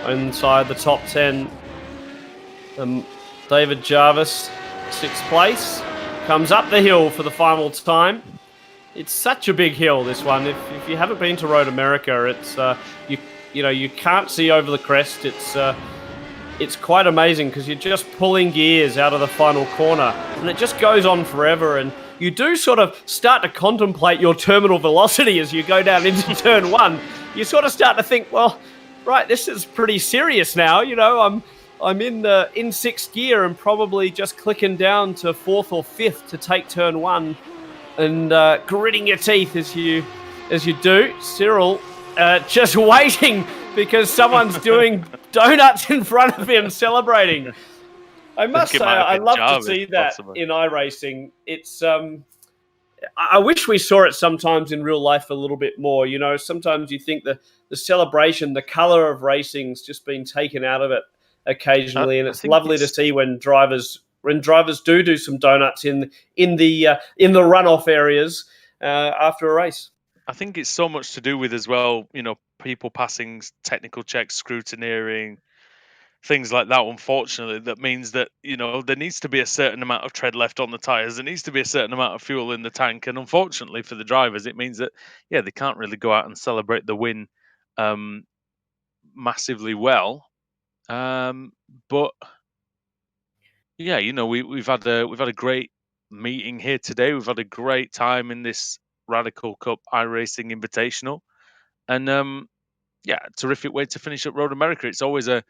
inside the top 10. David Jarvis, 6th place, comes up the hill for the final time. It's such a big hill, this one. If you haven't been to Road America, it's you can't see over the crest. It's quite amazing because you're just pulling gears out of the final corner, and it just goes on forever. And you do sort of start to contemplate your terminal velocity as you go down into turn 1. You sort of start to think, well, right, this is pretty serious now. I'm in 6th gear and probably just clicking down to 4th or 5th to take turn 1, and gritting your teeth as you do. Cyril just waiting because someone's doing donuts in front of him celebrating. I must say, I love to see that in iRacing. It's I wish we saw it sometimes in real life a little bit more. Sometimes you think the celebration, the colour of racing's just been taken out of it occasionally, and it's lovely to see when drivers do some donuts in the runoff areas after a race. I think it's so much to do with as well, people passing technical checks, scrutineering, things like that. Unfortunately, that means that there needs to be a certain amount of tread left on the tires. There needs to be a certain amount of fuel in the tank, and unfortunately for the drivers, it means that they can't really go out and celebrate the win massively well. But we've had a great meeting here today. We've had a great time in this Radical Cup iRacing Invitational, and terrific way to finish up Road America. It's always a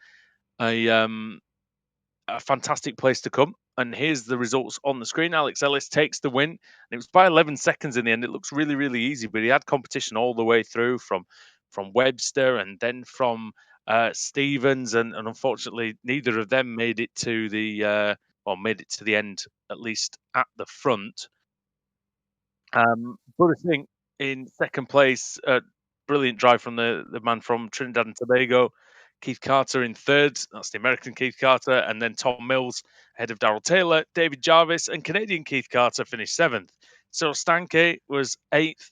fantastic place to come. And here's the results on the screen. Alex Ellis takes the win, and it was by 11 seconds in the end. It looks really, really easy, but he had competition all the way through from Webster and then from Stevens, and unfortunately neither of them made it to the end, at least at the front. But I think in second place, brilliant drive from the man from Trinidad and Tobago, Keith Carter in third. That's the American Keith Carter, and then Tom Mills ahead of Darrell Taylor. David Jarvis and Canadian Keith Carter finished 7th. Cyril Stanke was 8th,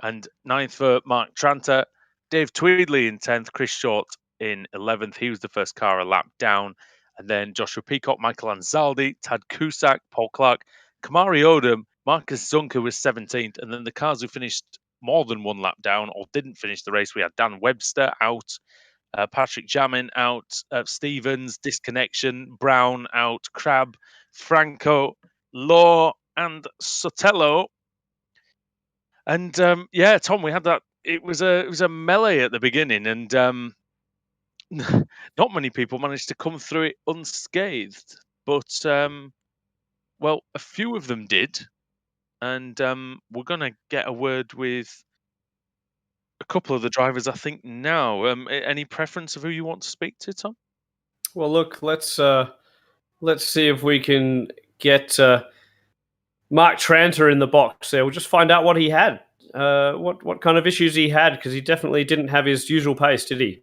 and 9th for Mark Tranter. Dave Tweedley in 10th, Chris Short in 11th. He was the first car a lap down. And then Joshua Peacock, Michael Anzaldi, Tad Cusack, Paul Clark, Kamari Odom, Marcus Zunker was 17th. And then the cars who finished more than one lap down or didn't finish the race, we had Dan Webster out, Patrick Jamin out, Stevens, Disconnection, Brown out, Crab, Franco, Law, and Sotelo. And Tom, we had that. It was a melee at the beginning, and not many people managed to come through it unscathed. But a few of them did, and we're gonna get a word with a couple of the drivers, I think, now. Any preference of who you want to speak to, Tom? Well, look, let's see if we can get Mark Tranter in the box there. We'll just find out what he had, what kind of issues he had, because he definitely didn't have his usual pace, did he?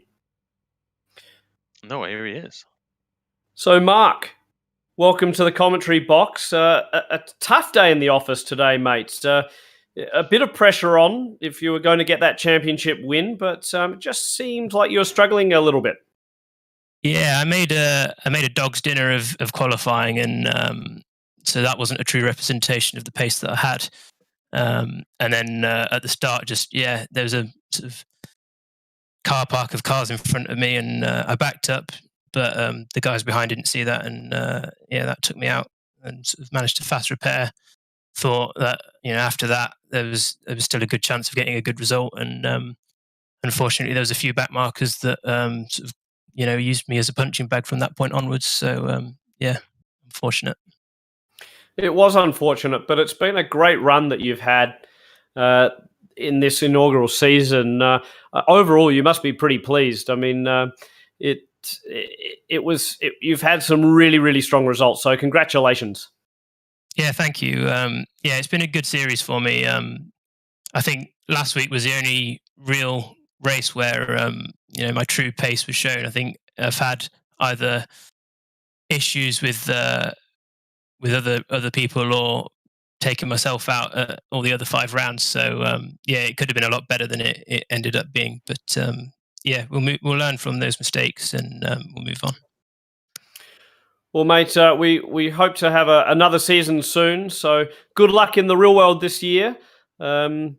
No, here he is. So, Mark, welcome to the commentary box. A tough day in the office today, mates. A bit of pressure on if you were going to get that championship win, but it just seemed like you were struggling a little bit. Yeah, I made a dog's dinner of qualifying, and so that wasn't a true representation of the pace that I had. And then at the start, there was a sort of car park of cars in front of me, and I backed up, but the guys behind didn't see that, and that took me out, and sort of managed to fast repair. Thought that after that there was still a good chance of getting a good result, and unfortunately there was a few back markers that sort of used me as a punching bag from that point onwards. So unfortunate. It was unfortunate, but it's been a great run that you've had in this inaugural season. Overall, you must be pretty pleased. I mean, it you've had some really, really strong results. So congratulations. Yeah, thank you. Yeah, it's been a good series for me. I think last week was the only real race where my true pace was shown. I think I've had either issues with other people or taking myself out at all the other 5 rounds. So yeah, it could have been a lot better than it ended up being. But yeah, we'll learn from those mistakes and we'll move on. Well, mate, we hope to have another season soon. So good luck in the real world this year. Can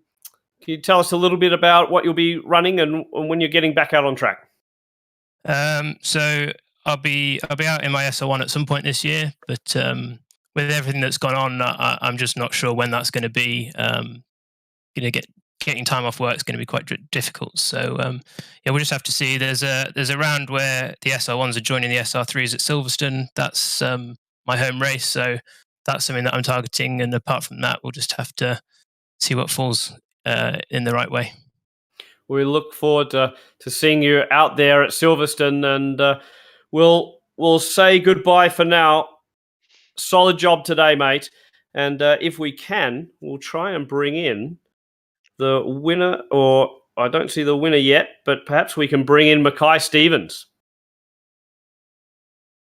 you tell us a little bit about what you'll be running and when you're getting back out on track? So I'll be out in my SR1 at some point this year, but with everything that's gone on, I'm just not sure when that's going to be. Getting time off work is going to be quite difficult. So yeah, we'll just have to see. There's a round where the SR1s are joining the SR3s at Silverstone. That's my home race, so that's something that I'm targeting. And apart from that, we'll just have to see what falls in the right way. We look forward to seeing you out there at Silverstone, and we'll say goodbye for now. Solid job today, mate. And if we can, we'll try and bring in the winner, or I don't see the winner yet, but perhaps we can bring in Mackay Stevens.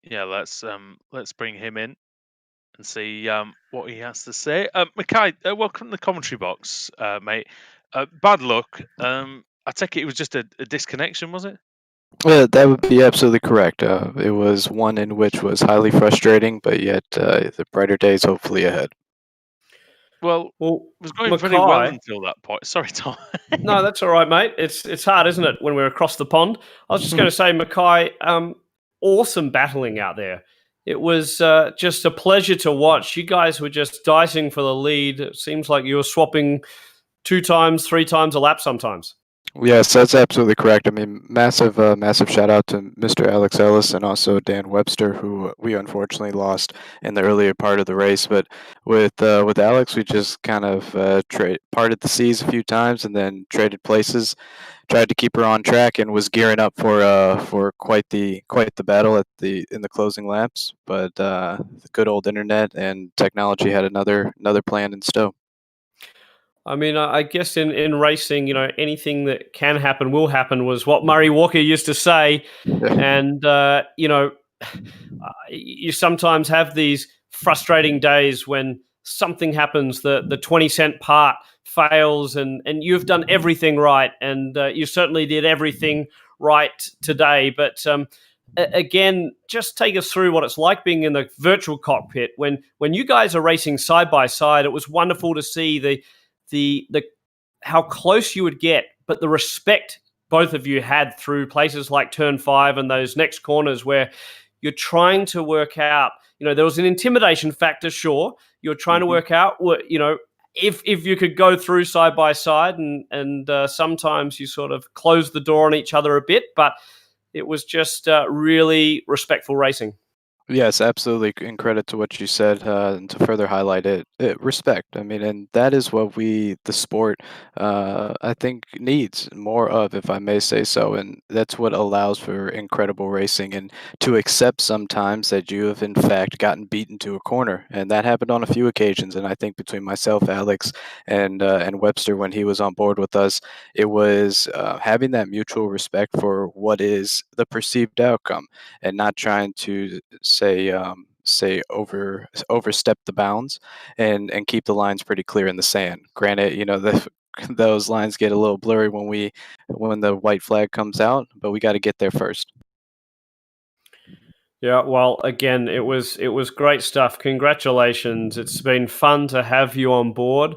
Yeah, let's bring him in and see what he has to say. Mackay, welcome to the commentary box, mate. Bad luck. I take it was just a disconnection, was it? That would be absolutely correct. It was one in which was highly frustrating, but yet the brighter days hopefully ahead. Well, it was going Mackay, pretty well until that point. Sorry, Tom. No, that's all right, mate. It's hard, isn't it, when we're across the pond? I was just going to say, Mackay, awesome battling out there. It was just a pleasure to watch. You guys were just dicing for the lead. It seems like you were swapping 2 times, 3 times a lap sometimes. Yes, that's absolutely correct. I mean, massive shout out to Mr. Alex Ellis and also Dan Webster, who we unfortunately lost in the earlier part of the race. But with Alex, we just kind of parted the seas a few times and then traded places. Tried to keep her on track and was gearing up for quite the battle in the closing laps. But the good old internet and technology had another plan in stow. I mean, I guess in racing, anything that can happen will happen was what Murray Walker used to say. And, you sometimes have these frustrating days when something happens, the 20-cent part fails and you've done everything right. And you certainly did everything right today. But again, just take us through what it's like being in the virtual cockpit. When you guys are racing side by side, it was wonderful to see the how close you would get, but the respect both of you had through places like turn 5 and those next corners where you're trying to work out, there was an intimidation factor, sure. You're trying to work out, if you could go through side by side and sometimes you sort of close the door on each other a bit, but it was just really respectful racing. Yes, absolutely. In credit to what you said, and to further highlight it, respect. I mean, and that is what the sport, I think, needs more of, if I may say so. And that's what allows for incredible racing and to accept sometimes that you have, in fact, gotten beaten to a corner. And that happened on a few occasions. And I think between myself, Alex, and Webster, when he was on board with us, it was having that mutual respect for what is the perceived outcome and not trying to overstep the bounds and keep the lines pretty clear in the sand. Granted, those lines get a little blurry when the white flag comes out, but we got to get there first. Yeah, well, again, it was great stuff. Congratulations. It's been fun to have you on board.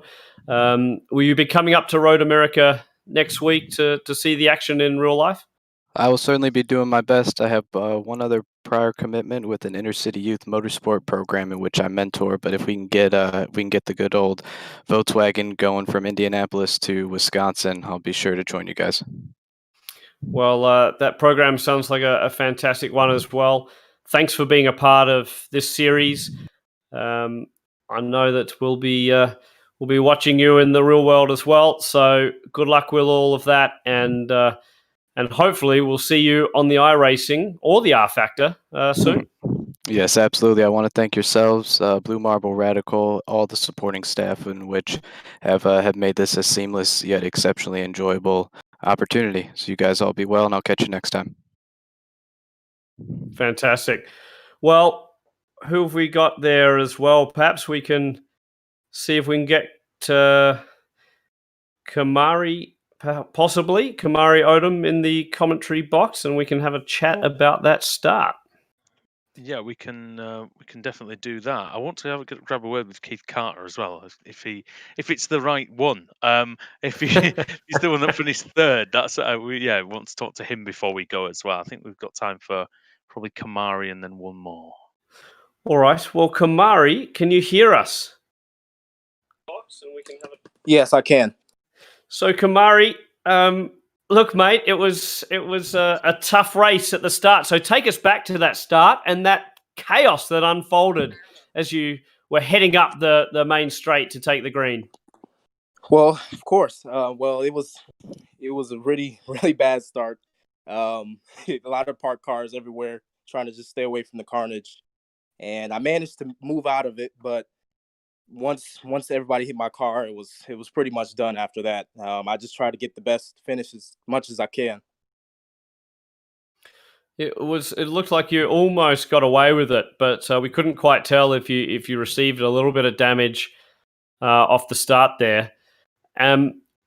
Will you be coming up to Road America next week to see the action in real life? I will certainly be doing my best. I have one other prior commitment with an intercity youth motorsport program in which I mentor. But if we can get the good old Volkswagen going from Indianapolis to Wisconsin, I'll be sure to join you guys. Well, that program sounds like a fantastic one as well. Thanks for being a part of this series. I know that we'll be watching you in the real world as well. So good luck with all of that, and And hopefully we'll see you on the iRacing or the R Factor soon. Yes, absolutely. I want to thank yourselves, Blue Marble Radical, all the supporting staff in which have made this a seamless yet exceptionally enjoyable opportunity. So you guys all be well, and I'll catch you next time. Fantastic. Well, who have we got there as well? Perhaps we can see if we can get Kamari, possibly Kamari Odom in the commentary box, and we can have a chat about that start. Yeah, we can definitely do that. I want to grab a word with Keith Carter as well, if it's the right one. If he's the one that finished third, that's we want to talk to him before we go as well. I think we've got time for probably Kamari and then one more. All right. Well, Kamari, can you hear us? Yes, I can. So, Kamari, look, mate, it was a tough race at the start. So take us back to that start and that chaos that unfolded as you were heading up the main straight to take the green. Well, of course. Well, it was a really bad start. A lot of parked cars everywhere, trying to just stay away from the carnage, and I managed to move out of it. But once everybody hit my car, it was pretty much done after that. I just try to get the best finish as much as I can. It looked like you almost got away with it, but we couldn't quite tell if you received a little bit of damage off the start there.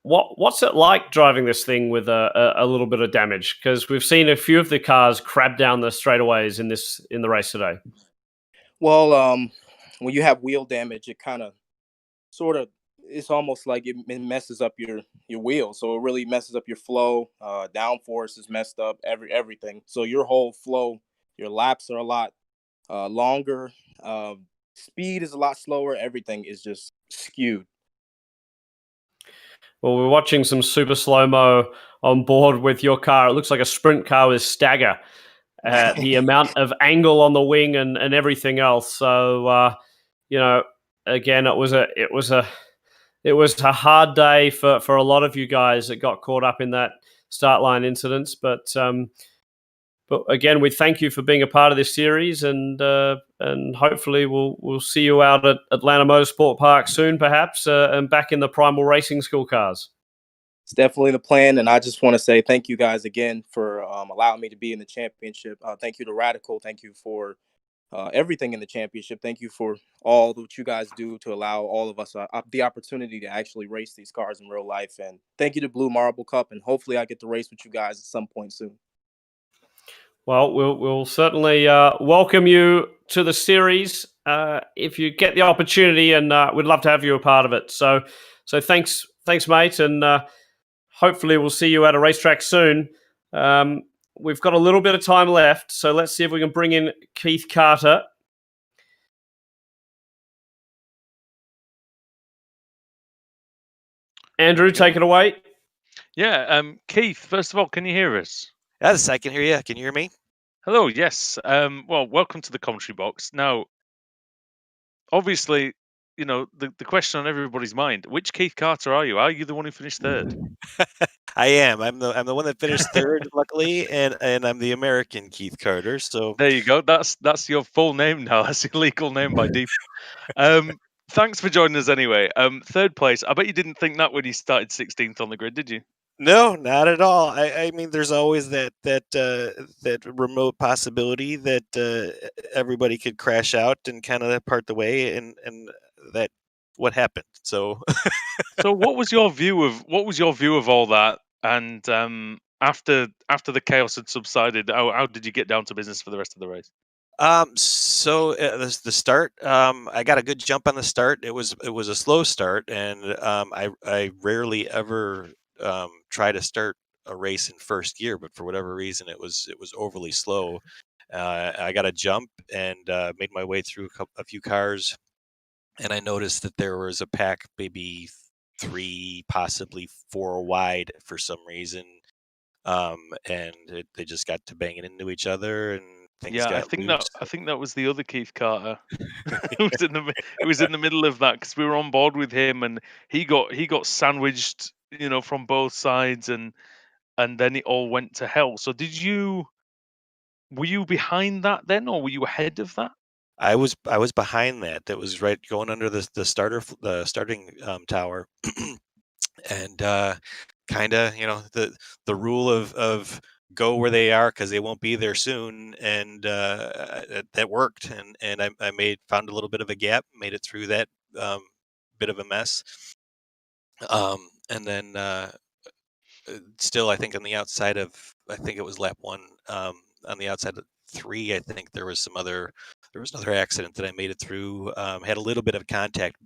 What's it like driving this thing with a little bit of damage? Because we've seen a few of the cars crab down the straightaways in the race today. Well, when you have wheel damage, it kind of it's almost like it messes up your wheel. So it really messes up your flow. Downforce is messed up, everything. So your whole flow, your laps are a lot longer. Speed is a lot slower. Everything is just skewed. Well, we're watching some super slow-mo on board with your car. It looks like a sprint car with stagger. The amount of angle on the wing and everything else. So, again, it was a hard day for a lot of you guys that got caught up in that start line incidents. But again, we thank you for being a part of this series, and hopefully we'll see you out at Atlanta Motorsport Park soon, perhaps, and back in the Primal Racing School cars. It's definitely the plan, and I just want to say thank you guys again for allowing me to be in the championship. Thank you to Radical. Thank you for everything in the championship. Thank you for all that you guys do to allow all of us the opportunity to actually race these cars in real life. And thank you to Blue Marble Cup, and hopefully I get to race with you guys at some point soon. Well, we'll certainly welcome you to the series if you get the opportunity, and we'd love to have you a part of it. So thanks, mate, and hopefully we'll see you at a racetrack soon. We've got a little bit of time left, so let's see if we can bring in Keith Carter. Andrew, take it away. Yeah, Keith, first of all, can you hear us? Yes, I can hear you. Can you hear me? Hello, yes. Well, welcome to the commentary box. Now, obviously, the question on everybody's mind, which Keith Carter are you? Are you the one who finished third? I am. I'm the one that finished third, luckily, and I'm the American Keith Carter. So there you go. That's your full name now. That's your legal name by default. Thanks for joining us anyway. Third place. I bet you didn't think that when you started 16th on the grid, did you? No, not at all. I mean, there's always that remote possibility that everybody could crash out and kind of part the way, and that what happened. So, so what was your view of all that? And after the chaos had subsided, how did you get down to business for the rest of the race? So the start, I got a good jump on the start. It was a slow start, and I rarely ever try to start a race in first gear, but for whatever reason, it was overly slow. I got a jump and made my way through a few cars, and I noticed that there was a pack maybe 3, possibly 4 wide for some reason, and they just got to banging into each other, and things got loose. I think that was the other Keith Carter. it was in the middle of that, because we were on board with him, and he got sandwiched, from both sides, and and then it all went to hell. So were you behind that then, or were you ahead of that? I was behind that. That was right going under the starting tower, and kind of the rule of go where they are because they won't be there soon, and that worked. And I found a little bit of a gap, made it through that bit of a mess, and then still I think on the outside of I think it was lap 1, on the outside of 3 I think there was another accident that I made it through, had a little bit of contact,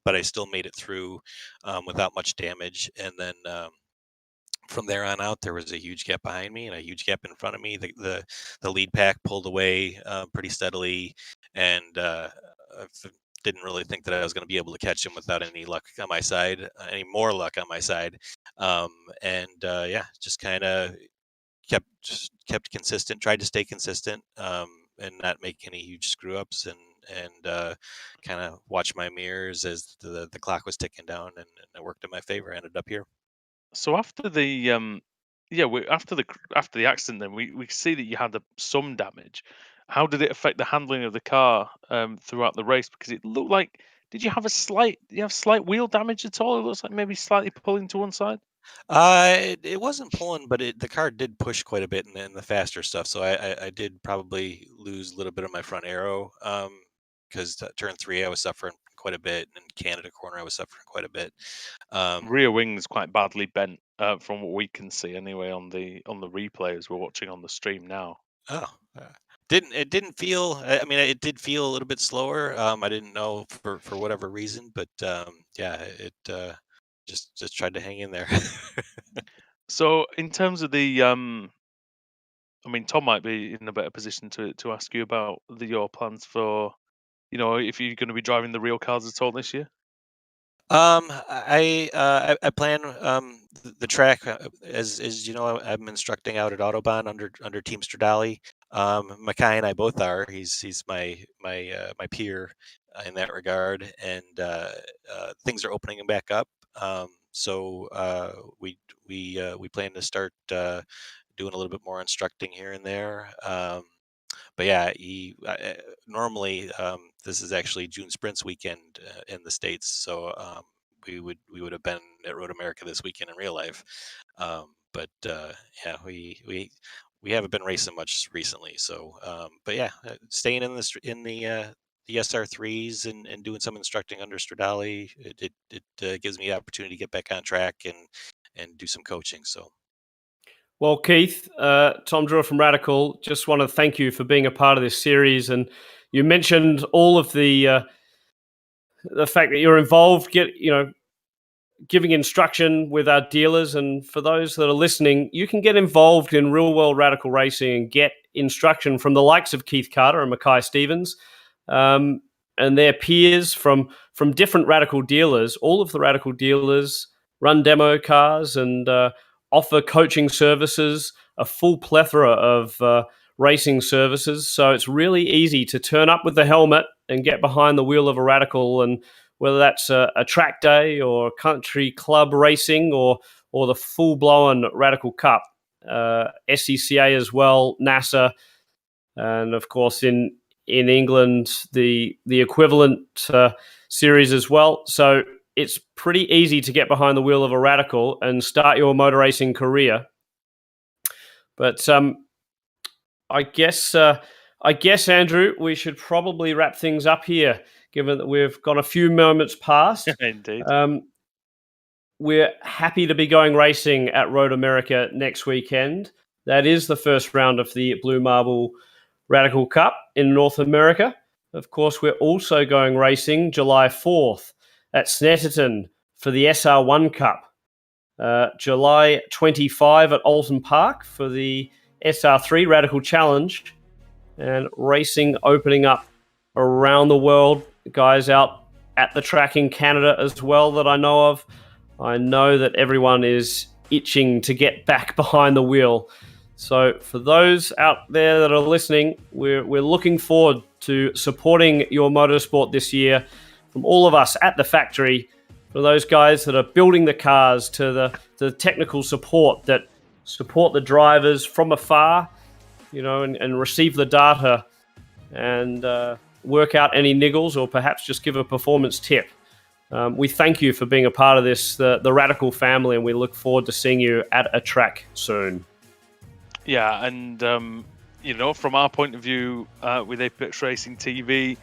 but I still made it through without much damage. And then from there on out, there was a huge gap behind me and a huge gap in front of me. The lead pack pulled away pretty steadily, and didn't really think that I was going to be able to catch him without any luck on my side, any more luck on my side. Just kind of kept consistent, tried to stay consistent, and not make any huge screw ups, and kind of watch my mirrors as the clock was ticking down, and it worked in my favor. I ended up here. So after the after the accident, then we see that you had some damage. How did it affect the handling of the car throughout the race? Because it looked like, did you have slight wheel damage at all? It looks like maybe slightly pulling to one side. It wasn't pulling, but the car did push quite a bit in the faster stuff. So I did probably lose a little bit of my front aero, because turn 3 I was suffering quite a bit, and in Canada corner I was suffering quite a bit. Rear wing's quite badly bent, from what we can see anyway on the replay as we're watching on the stream now. Oh, it didn't feel. I mean, it did feel a little bit slower. I didn't know for whatever reason, but it just tried to hang in there. So in terms of the I mean, Tom might be in a better position to ask you about your plans for, if you're going to be driving the real cars at all this year. I plan the track, as you know, I'm instructing out at Autobahn under Team Stradale. Mackay and I both are. He's my peer in that regard, and things are opening back up. So we plan to start doing a little bit more instructing here and there. But yeah, normally this is actually June Sprints weekend in the States, so we would have been at Road America this weekend in real life. We haven't been racing much recently. So, but yeah, staying in the SR3s and doing some instructing under Stradale, it gives me the opportunity to get back on track and do some coaching. So. Well, Keith, Tom Drewer from Radical, just want to thank you for being a part of this series. And you mentioned all of the fact that you're involved, giving instruction with our dealers. And for those that are listening, you can get involved in real-world radical racing and get instruction from the likes of Keith Carter and Mackay Stevens, and their peers from different radical dealers. All of the radical dealers run demo cars and offer coaching services, a full plethora of racing services. So it's really easy to turn up with the helmet and get behind the wheel of a radical, and whether that's a track day or country club racing or the full-blown Radical Cup, SCCA as well, NASA, and of course in England the equivalent series as well. So it's pretty easy to get behind the wheel of a radical and start your motor racing career. But I guess, Andrew, we should probably wrap things up here, given that we've gone a few moments past. Indeed. We're happy to be going racing at Road America next weekend. That is the first round of the Blue Marble Radical Cup in North America. Of course, we're also going racing July 4th at Snetterton for the SR1 Cup. July 25 at Alton Park for the SR3 Radical Challenge. And racing opening up around the world. Guys out at the track in Canada as well that I know of. I know that everyone is itching to get back behind the wheel. So for those out there that are listening, we're looking forward to supporting your motorsport this year from all of us at the factory, for those guys that are building the cars, to the technical support that support the drivers from afar, and receive the data and work out any niggles or perhaps just give a performance tip. We thank you for being a part of this, the Radical family, and we look forward to seeing you at a track soon. Yeah, and from our point of view with Apex Racing TV,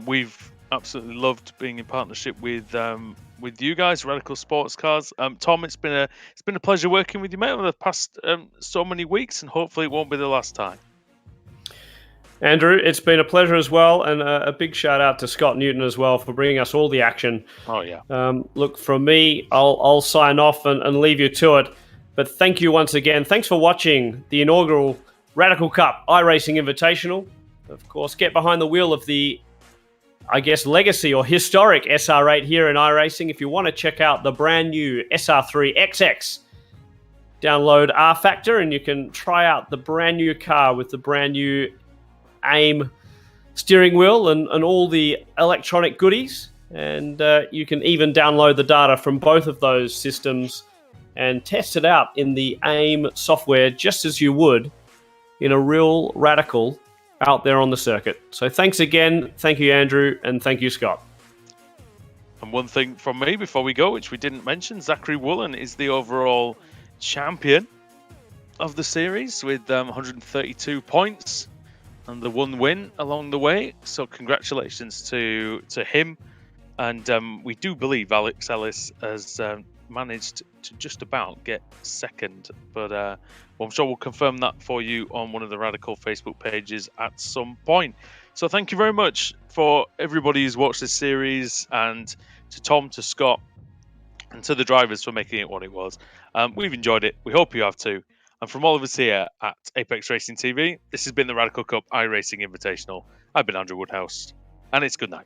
we've absolutely loved being in partnership with you guys, Radical Sports Cars. Tom, it's been a pleasure working with you, mate, over the past so many weeks, and hopefully it won't be the last time. Andrew, it's been a pleasure as well, and a big shout out to Scott Newton as well for bringing us all the action. Oh yeah. Look, from me, I'll sign off and leave you to it. But thank you once again. Thanks for watching the inaugural Radical Cup iRacing Invitational. Of course, get behind the wheel of the, legacy or historic SR8 here in iRacing. If you want to check out the brand new SR3 XX, download R Factor and you can try out the brand new car with the brand new AIM steering wheel and all the electronic goodies. And you can even download the data from both of those systems and test it out in the AIM software just as you would in a real Radical out there on the circuit. So thanks again. Thank you, Andrew, and thank you, Scott. And one thing from me before we go, which we didn't mention, Zachary Woolen is the overall champion of the series with 132 points and the one win along the way. So congratulations to him. And we do believe Alex Ellis has managed to just about get second, but I'm sure we'll confirm that for you on one of the Radical Facebook pages at some point. So thank you very much for everybody who's watched this series, and to Tom, to Scott, and to the drivers for making it what it was. We've enjoyed it. We hope you have too. And from all of us here at Apex Racing TV, this has been the Radical Cup iRacing Invitational. I've been Andrew Woodhouse, and it's good night.